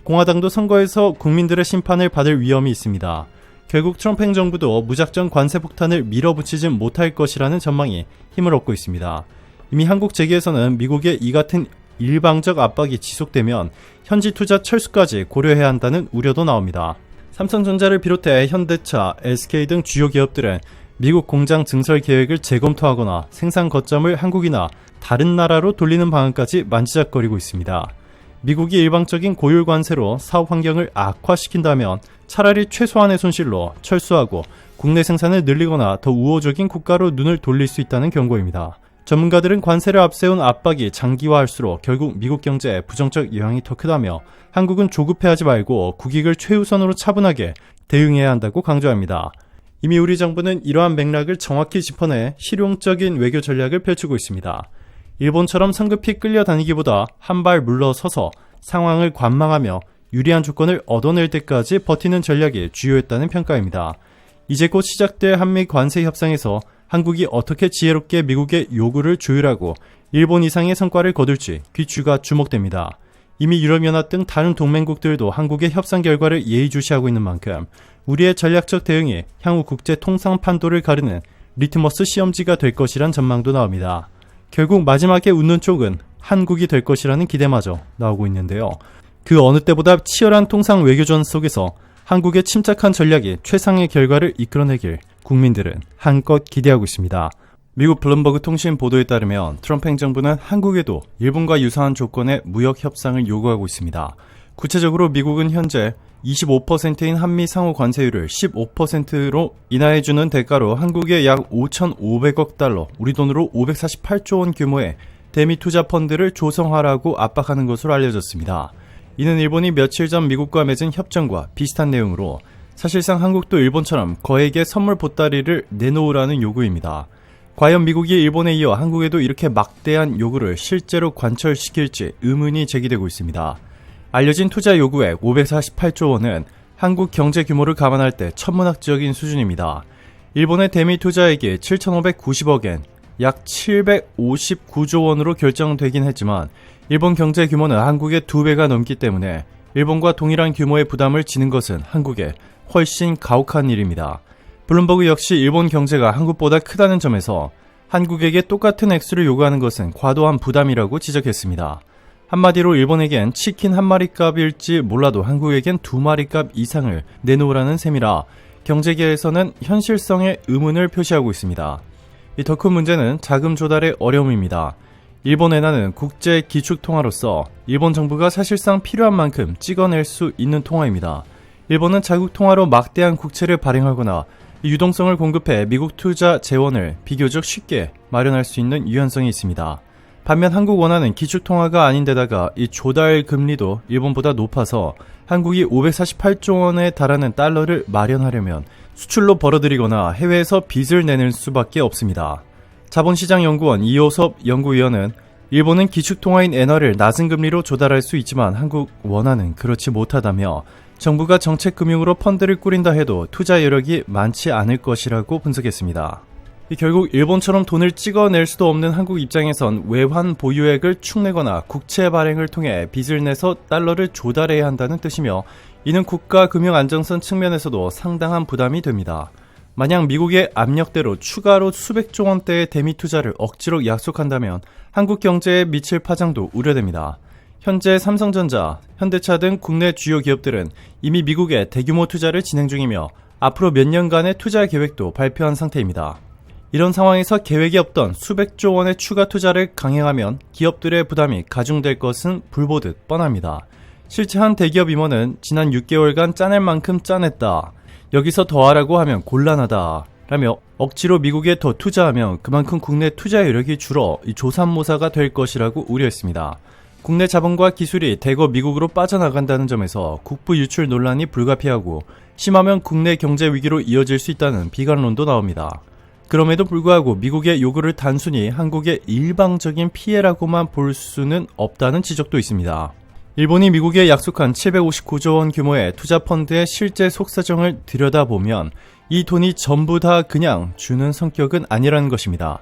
공화당도 선거에서 국민들의 심판을 받을 위험이 있습니다. 결국 트럼프 행정부도 무작정 관세 폭탄을 밀어붙이진 못할 것이라는 전망이 힘을 얻고 있습니다. 이미 한국 재계에서는 미국의 이 같은 일방적 압박이 지속되면 현지 투자 철수까지 고려해야 한다는 우려도 나옵니다. 삼성전자를 비롯해 현대차, SK 등 주요 기업들은 미국 공장 증설 계획을 재검토하거나 생산 거점을 한국이나 다른 나라로 돌리는 방안까지 만지작거리고 있습니다. 미국이 일방적인 고율 관세로 사업 환경을 악화시킨다면 차라리 최소한의 손실로 철수하고 국내 생산을 늘리거나 더 우호적인 국가로 눈을 돌릴 수 있다는 경고입니다. 전문가들은 관세를 앞세운 압박이 장기화할수록 결국 미국 경제에 부정적 영향이 더 크다며 한국은 조급해하지 말고 국익을 최우선으로 차분하게 대응해야 한다고 강조합니다. 이미 우리 정부는 이러한 맥락을 정확히 짚어내 실용적인 외교 전략을 펼치고 있습니다. 일본처럼 성급히 끌려다니기보다 한 발 물러서서 상황을 관망하며 유리한 조건을 얻어낼 때까지 버티는 전략이 주요했다는 평가입니다. 이제 곧 시작될 한미 관세 협상에서 한국이 어떻게 지혜롭게 미국의 요구를 조율하고 일본 이상의 성과를 거둘지 귀추가 주목됩니다. 이미 유럽연합 등 다른 동맹국들도 한국의 협상 결과를 예의주시하고 있는 만큼 우리의 전략적 대응이 향후 국제 통상 판도를 가르는 리트머스 시험지가 될 것이란 전망도 나옵니다. 결국 마지막에 웃는 쪽은 한국이 될 것이라는 기대마저 나오고 있는데요. 그 어느 때보다 치열한 통상 외교전 속에서 한국의 침착한 전략이 최상의 결과를 이끌어내길 국민들은 한껏 기대하고 있습니다. 미국 블룸버그 통신 보도에 따르면 트럼프 행정부는 한국에도 일본과 유사한 조건의 무역 협상을 요구하고 있습니다. 구체적으로 미국은 현재 25%인 한미 상호 관세율을 15%로 인하해주는 대가로 한국에 약 5,500억 달러, 우리 돈으로 548조 원 규모의 대미 투자 펀드를 조성하라고 압박하는 것으로 알려졌습니다. 이는 일본이 며칠 전 미국과 맺은 협정과 비슷한 내용으로 사실상 한국도 일본처럼 거액의 선물 보따리를 내놓으라는 요구입니다. 과연 미국이 일본에 이어 한국에도 이렇게 막대한 요구를 실제로 관철시킬지 의문이 제기되고 있습니다. 알려진 투자 요구액 548조 원은 한국 경제 규모를 감안할 때 천문학적인 수준입니다. 일본의 대미 투자액이 7,590억엔, 약 759조 원으로 결정되긴 했지만 일본 경제 규모는 한국의 2배가 넘기 때문에 일본과 동일한 규모의 부담을 지는 것은 한국에 훨씬 가혹한 일입니다. 블룸버그 역시 일본 경제가 한국보다 크다는 점에서 한국에게 똑같은 액수를 요구하는 것은 과도한 부담이라고 지적했습니다. 한마디로 일본에겐 치킨 한 마리 값일지 몰라도 한국에겐 2마리 값 이상을 내놓으라는 셈이라 경제계에서는 현실성에 의문을 표시하고 있습니다. 이 더 큰 문제는 자금 조달의 어려움입니다. 일본 엔화는 국제 기축통화로서 일본 정부가 사실상 필요한 만큼 찍어낼 수 있는 통화입니다. 일본은 자국 통화로 막대한 국채를 발행하거나 유동성을 공급해 미국 투자 재원을 비교적 쉽게 마련할 수 있는 유연성이 있습니다. 반면 한국 원화는 기축통화가 아닌데다가 이 조달 금리도 일본보다 높아서 한국이 548조 원에 달하는 달러를 마련하려면 수출로 벌어들이거나 해외에서 빚을 내는 수밖에 없습니다. 자본시장연구원 이호섭 연구위원은 일본은 기축통화인 엔화를 낮은 금리로 조달할 수 있지만 한국 원화는 그렇지 못하다며 정부가 정책금융으로 펀드를 꾸린다 해도 투자 여력이 많지 않을 것이라고 분석했습니다. 결국 일본처럼 돈을 찍어낼 수도 없는 한국 입장에선 외환 보유액을 축내거나 국채 발행을 통해 빚을 내서 달러를 조달해야 한다는 뜻이며 이는 국가 금융 안정성 측면에서도 상당한 부담이 됩니다. 만약 미국의 압력대로 추가로 수백조 원대의 대미 투자를 억지로 약속한다면 한국 경제에 미칠 파장도 우려됩니다. 현재 삼성전자, 현대차 등 국내 주요 기업들은 이미 미국에 대규모 투자를 진행 중이며 앞으로 몇 년간의 투자 계획도 발표한 상태입니다. 이런 상황에서 계획이 없던 수백조 원의 추가 투자를 강행하면 기업들의 부담이 가중될 것은 불보듯 뻔합니다. 실제 한 대기업 임원은 지난 6개월간 짜낼 만큼 짜냈다. 여기서 더 하라고 하면 곤란하다. 라며 억지로 미국에 더 투자하면 그만큼 국내 투자 여력이 줄어 조삼모사가 될 것이라고 우려했습니다. 국내 자본과 기술이 대거 미국으로 빠져나간다는 점에서 국부 유출 논란이 불가피하고 심하면 국내 경제 위기로 이어질 수 있다는 비관론도 나옵니다. 그럼에도 불구하고 미국의 요구를 단순히 한국의 일방적인 피해라고만 볼 수는 없다는 지적도 있습니다. 일본이 미국에 약속한 759조 원 규모의 투자 펀드의 실제 속사정을 들여다보면 이 돈이 전부 다 그냥 주는 성격은 아니라는 것입니다.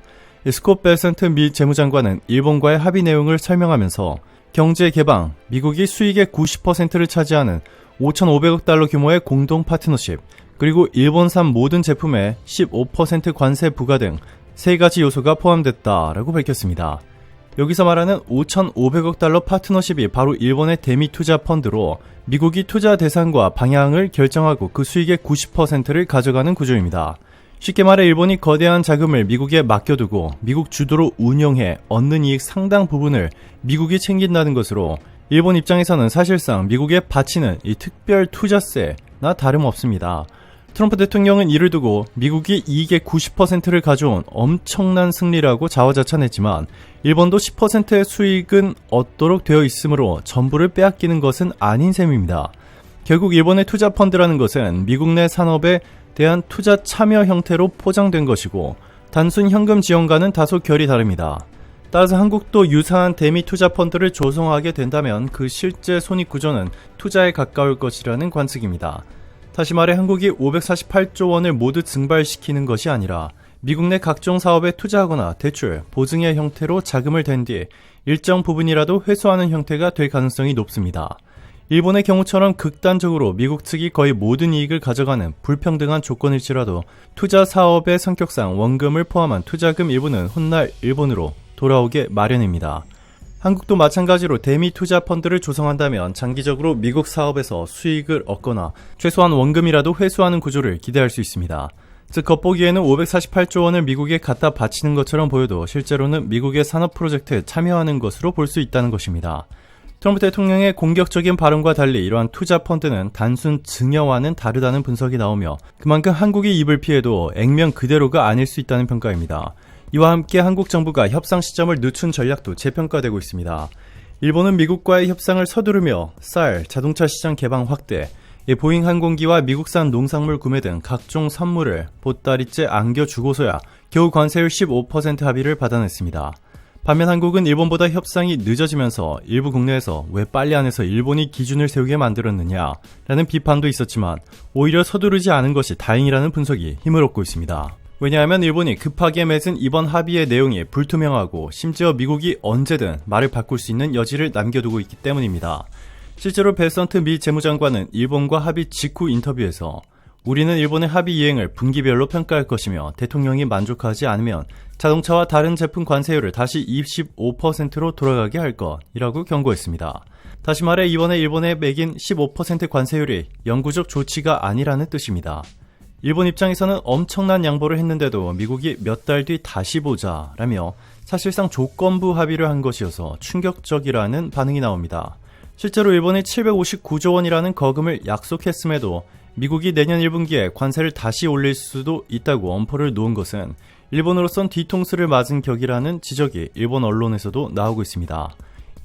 스콧 베센트 미 재무장관은 일본과의 합의 내용을 설명하면서 경제 개방, 미국이 수익의 90%를 차지하는 5,500억 달러 규모의 공동 파트너십, 그리고 일본산 모든 제품에 15% 관세 부과 등 세 가지 요소가 포함됐다라고 밝혔습니다. 여기서 말하는 5,500억 달러 파트너십이 바로 일본의 대미 투자 펀드로 미국이 투자 대상과 방향을 결정하고 그 수익의 90%를 가져가는 구조입니다. 쉽게 말해 일본이 거대한 자금을 미국에 맡겨두고 미국 주도로 운영해 얻는 이익 상당 부분을 미국이 챙긴다는 것으로 일본 입장에서는 사실상 미국에 바치는 이 특별 투자세나 다름없습니다. 트럼프 대통령은 이를 두고 미국이 이익의 90%를 가져온 엄청난 승리라고 자화자찬했지만 일본도 10%의 수익은 얻도록 되어 있으므로 전부를 빼앗기는 것은 아닌 셈입니다. 결국 일본의 투자 펀드라는 것은 미국 내 산업에 대한 투자 참여 형태로 포장된 것이고 단순 현금 지원과는 다소 결이 다릅니다. 따라서 한국도 유사한 대미 투자 펀드를 조성하게 된다면 그 실제 손익 구조는 투자에 가까울 것이라는 관측입니다. 다시 말해 한국이 548조 원을 모두 증발시키는 것이 아니라 미국 내 각종 사업에 투자하거나 대출, 보증의 형태로 자금을 댄 뒤 일정 부분이라도 회수하는 형태가 될 가능성이 높습니다. 일본의 경우처럼 극단적으로 미국 측이 거의 모든 이익을 가져가는 불평등한 조건일지라도 투자 사업의 성격상 원금을 포함한 투자금 일부는 훗날 일본으로 돌아오게 마련입니다. 한국도 마찬가지로 대미 투자 펀드를 조성한다면 장기적으로 미국 사업에서 수익을 얻거나 최소한 원금이라도 회수하는 구조를 기대할 수 있습니다. 즉 겉보기에는 548조 원을 미국에 갖다 바치는 것처럼 보여도 실제로는 미국의 산업 프로젝트에 참여하는 것으로 볼 수 있다는 것입니다. 트럼프 대통령의 공격적인 발언과 달리 이러한 투자 펀드는 단순 증여와는 다르다는 분석이 나오며 그만큼 한국이 입을 피해도 액면 그대로가 아닐 수 있다는 평가입니다. 이와 함께 한국 정부가 협상 시점을 늦춘 전략도 재평가되고 있습니다. 일본은 미국과의 협상을 서두르며 쌀, 자동차 시장 개방 확대, 보잉 항공기와 미국산 농산물 구매 등 각종 선물을 보따리째 안겨주고서야 겨우 관세율 15% 합의를 받아냈습니다. 반면 한국은 일본보다 협상이 늦어지면서 일부 국내에서 왜 빨리 안 해서 일본이 기준을 세우게 만들었느냐라는 비판도 있었지만 오히려 서두르지 않은 것이 다행이라는 분석이 힘을 얻고 있습니다. 왜냐하면 일본이 급하게 맺은 이번 합의의 내용이 불투명하고 심지어 미국이 언제든 말을 바꿀 수 있는 여지를 남겨두고 있기 때문입니다. 실제로 베선트 미 재무장관은 일본과 합의 직후 인터뷰에서 우리는 일본의 합의 이행을 분기별로 평가할 것이며 대통령이 만족하지 않으면 자동차와 다른 제품 관세율을 다시 25%로 돌아가게 할 것이라고 경고했습니다. 다시 말해 이번에 일본에 매긴 15% 관세율이 영구적 조치가 아니라는 뜻입니다. 일본 입장에서는 엄청난 양보를 했는데도 미국이 몇 달 뒤 다시 보자라며 사실상 조건부 합의를 한 것이어서 충격적이라는 반응이 나옵니다. 실제로 일본이 759조 원이라는 거금을 약속했음에도 미국이 내년 1분기에 관세를 다시 올릴 수도 있다고 엄포를 놓은 것은 일본으로선 뒤통수를 맞은 격이라는 지적이 일본 언론에서도 나오고 있습니다.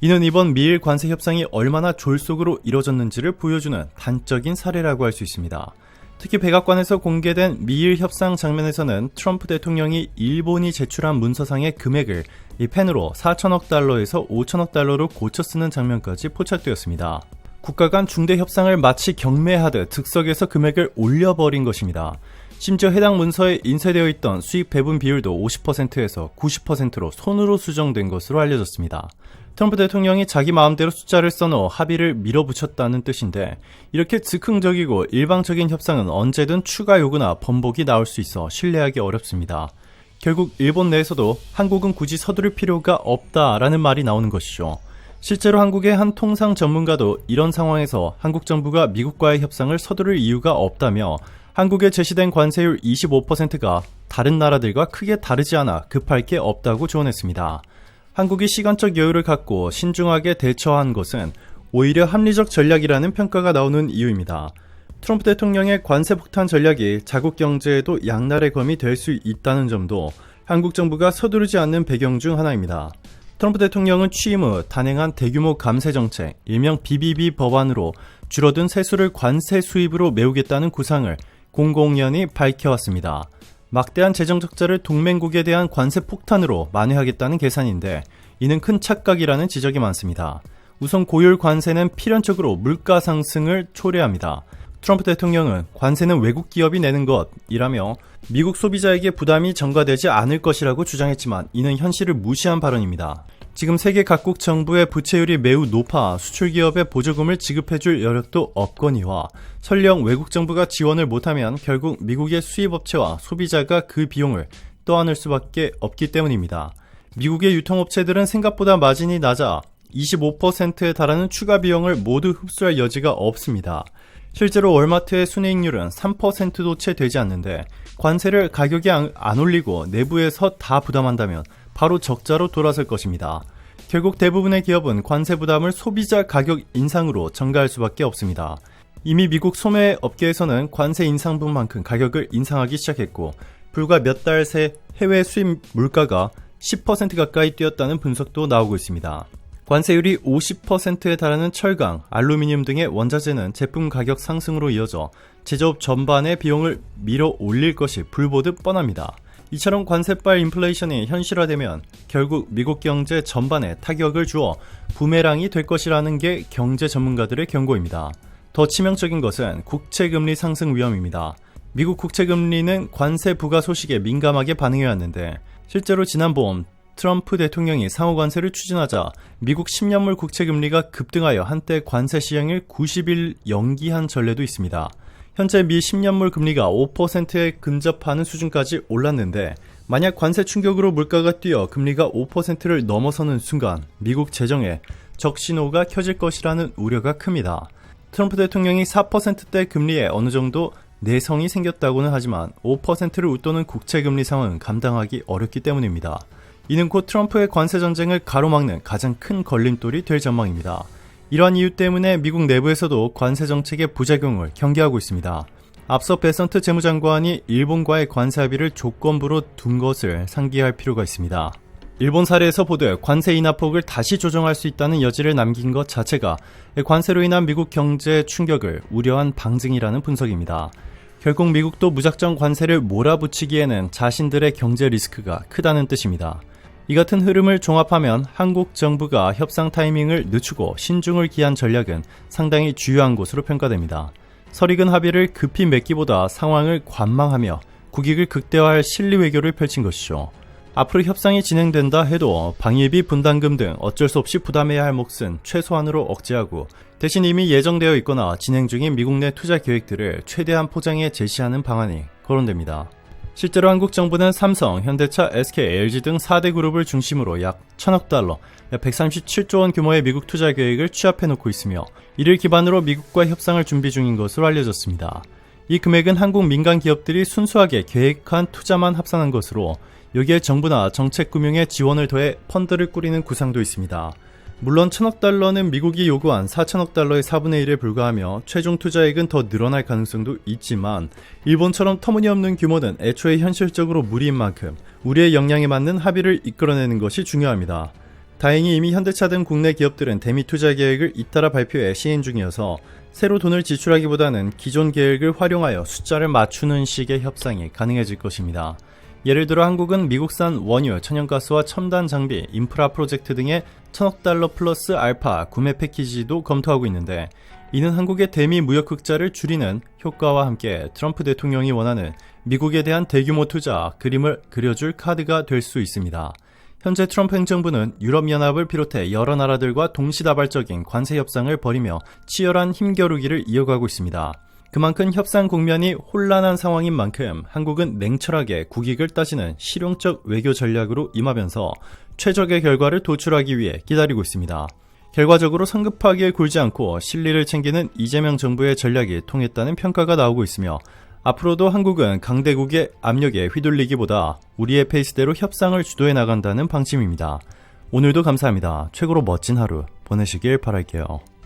이는 이번 미일 관세 협상이 얼마나 졸속으로 이뤄졌는지를 보여주는 단적인 사례라고 할 수 있습니다. 특히 백악관에서 공개된 미일 협상 장면에서는 트럼프 대통령이 일본이 제출한 문서상의 금액을 이 펜으로 4천억 달러에서 5천억 달러로 고쳐 쓰는 장면까지 포착되었습니다. 국가 간 중대 협상을 마치 경매하듯 즉석에서 금액을 올려버린 것입니다. 심지어 해당 문서에 인쇄되어 있던 수익 배분 비율도 50%에서 90%로 손으로 수정된 것으로 알려졌습니다. 트럼프 대통령이 자기 마음대로 숫자를 써넣어 합의를 밀어붙였다는 뜻인데 이렇게 즉흥적이고 일방적인 협상은 언제든 추가 요구나 번복이 나올 수 있어 신뢰하기 어렵습니다. 결국 일본 내에서도 한국은 굳이 서두를 필요가 없다라는 말이 나오는 것이죠. 실제로 한국의 한 통상 전문가도 이런 상황에서 한국 정부가 미국과의 협상을 서두를 이유가 없다며 한국에 제시된 관세율 25%가 다른 나라들과 크게 다르지 않아 급할 게 없다고 조언했습니다. 한국이 시간적 여유를 갖고 신중하게 대처한 것은 오히려 합리적 전략이라는 평가가 나오는 이유입니다. 트럼프 대통령의 관세 폭탄 전략이 자국 경제에도 양날의 검이 될 수 있다는 점도 한국 정부가 서두르지 않는 배경 중 하나입니다. 트럼프 대통령은 취임 후 단행한 대규모 감세 정책, 일명 BBB 법안으로 줄어든 세수를 관세 수입으로 메우겠다는 구상을 공공연히 밝혀왔습니다. 막대한 재정 적자를 동맹국에 대한 관세 폭탄으로 만회하겠다는 계산인데 이는 큰 착각이라는 지적이 많습니다. 우선 고율 관세는 필연적으로 물가 상승을 초래합니다. 트럼프 대통령은 관세는 외국 기업이 내는 것이라며 미국 소비자에게 부담이 전가되지 않을 것이라고 주장했지만 이는 현실을 무시한 발언입니다. 지금 세계 각국 정부의 부채율이 매우 높아 수출기업에 보조금을 지급해줄 여력도 없거니와 설령 외국 정부가 지원을 못하면 결국 미국의 수입업체와 소비자가 그 비용을 떠안을 수밖에 없기 때문입니다. 미국의 유통업체들은 생각보다 마진이 낮아 25%에 달하는 추가 비용을 모두 흡수할 여지가 없습니다. 실제로 월마트의 순이익률은 3%도 채 되지 않는데 관세를 가격에 안 올리고 내부에서 다 부담한다면 바로 적자로 돌아설 것입니다. 결국 대부분의 기업은 관세 부담을 소비자 가격 인상으로 전가할 수밖에 없습니다. 이미 미국 소매 업계에서는 관세 인상분만큼 가격을 인상하기 시작했고 불과 몇 달 새 해외 수입 물가가 10% 가까이 뛰었다는 분석도 나오고 있습니다. 관세율이 50%에 달하는 철강, 알루미늄 등의 원자재는 제품 가격 상승으로 이어져 제조업 전반의 비용을 밀어 올릴 것이 불보듯 뻔합니다. 이처럼 관세빨 인플레이션이 현실화되면 결국 미국 경제 전반에 타격을 주어 부메랑이 될 것이라는 게 경제 전문가들의 경고입니다. 더 치명적인 것은 국채금리 상승 위험입니다. 미국 국채금리는 관세 부과 소식에 민감하게 반응해왔는데 실제로 지난 봄 트럼프 대통령이 상호관세를 추진하자 미국 10년물 국채금리가 급등하여 한때 관세 시행을 90일 연기한 전례도 있습니다. 현재 미 10년물 금리가 5%에 근접하는 수준까지 올랐는데 만약 관세 충격으로 물가가 뛰어 금리가 5%를 넘어서는 순간 미국 재정에 적신호가 켜질 것이라는 우려가 큽니다. 트럼프 대통령이 4%대 금리에 어느 정도 내성이 생겼다고는 하지만 5%를 웃도는 국채금리 상황은 감당하기 어렵기 때문입니다. 이는 곧 트럼프의 관세 전쟁을 가로막는 가장 큰 걸림돌이 될 전망입니다. 이러한 이유 때문에 미국 내부에서도 관세 정책의 부작용을 경계하고 있습니다. 앞서 베선트 재무장관이 일본과의 관세 합의를 조건부로 둔 것을 상기할 필요가 있습니다. 일본 사례에서 보듯 관세 인하폭을 다시 조정할 수 있다는 여지를 남긴 것 자체가 관세로 인한 미국 경제 충격을 우려한 방증이라는 분석입니다. 결국 미국도 무작정 관세를 몰아붙이기에는 자신들의 경제 리스크가 크다는 뜻입니다. 이 같은 흐름을 종합하면 한국 정부가 협상 타이밍을 늦추고 신중을 기한 전략은 상당히 주요한 것으로 평가됩니다. 설익은 합의를 급히 맺기보다 상황을 관망하며 국익을 극대화할 실리 외교를 펼친 것이죠. 앞으로 협상이 진행된다 해도 방위비 분담금 등 어쩔 수 없이 부담해야 할 몫은 최소한으로 억제하고 대신 이미 예정되어 있거나 진행 중인 미국 내 투자 계획들을 최대한 포장해 제시하는 방안이 거론됩니다. 실제로 한국 정부는 삼성, 현대차, SK, LG 등 4대 그룹을 중심으로 약 1,000억 달러, 약 137조 원 규모의 미국 투자 계획을 취합해 놓고 있으며 이를 기반으로 미국과 협상을 준비 중인 것으로 알려졌습니다. 이 금액은 한국 민간 기업들이 순수하게 계획한 투자만 합산한 것으로 여기에 정부나 정책금융의 지원을 더해 펀드를 꾸리는 구상도 있습니다. 물론 1,000억 달러는 미국이 요구한 4,000억 달러의 4분의 1에 불과하며 최종 투자액은 더 늘어날 가능성도 있지만 일본처럼 터무니없는 규모는 애초에 현실적으로 무리인 만큼 우리의 역량에 맞는 합의를 이끌어내는 것이 중요합니다. 다행히 이미 현대차 등 국내 기업들은 대미 투자 계획을 잇따라 발표해 시행 중이어서 새로 돈을 지출하기보다는 기존 계획을 활용하여 숫자를 맞추는 식의 협상이 가능해질 것입니다. 예를 들어 한국은 미국산 원유, 천연가스와 첨단 장비, 인프라 프로젝트 등의 1,000억 달러 플러스 알파 구매 패키지도 검토하고 있는데 이는 한국의 대미 무역 흑자를 줄이는 효과와 함께 트럼프 대통령이 원하는 미국에 대한 대규모 투자 그림을 그려줄 카드가 될 수 있습니다. 현재 트럼프 행정부는 유럽연합을 비롯해 여러 나라들과 동시다발적인 관세 협상을 벌이며 치열한 힘겨루기를 이어가고 있습니다. 그만큼 협상 국면이 혼란한 상황인 만큼 한국은 냉철하게 국익을 따지는 실용적 외교 전략으로 임하면서 최적의 결과를 도출하기 위해 기다리고 있습니다. 결과적으로 성급하게 굴지 않고 실리를 챙기는 이재명 정부의 전략이 통했다는 평가가 나오고 있으며 앞으로도 한국은 강대국의 압력에 휘둘리기보다 우리의 페이스대로 협상을 주도해 나간다는 방침입니다. 오늘도 감사합니다. 최고로 멋진 하루 보내시길 바랄게요.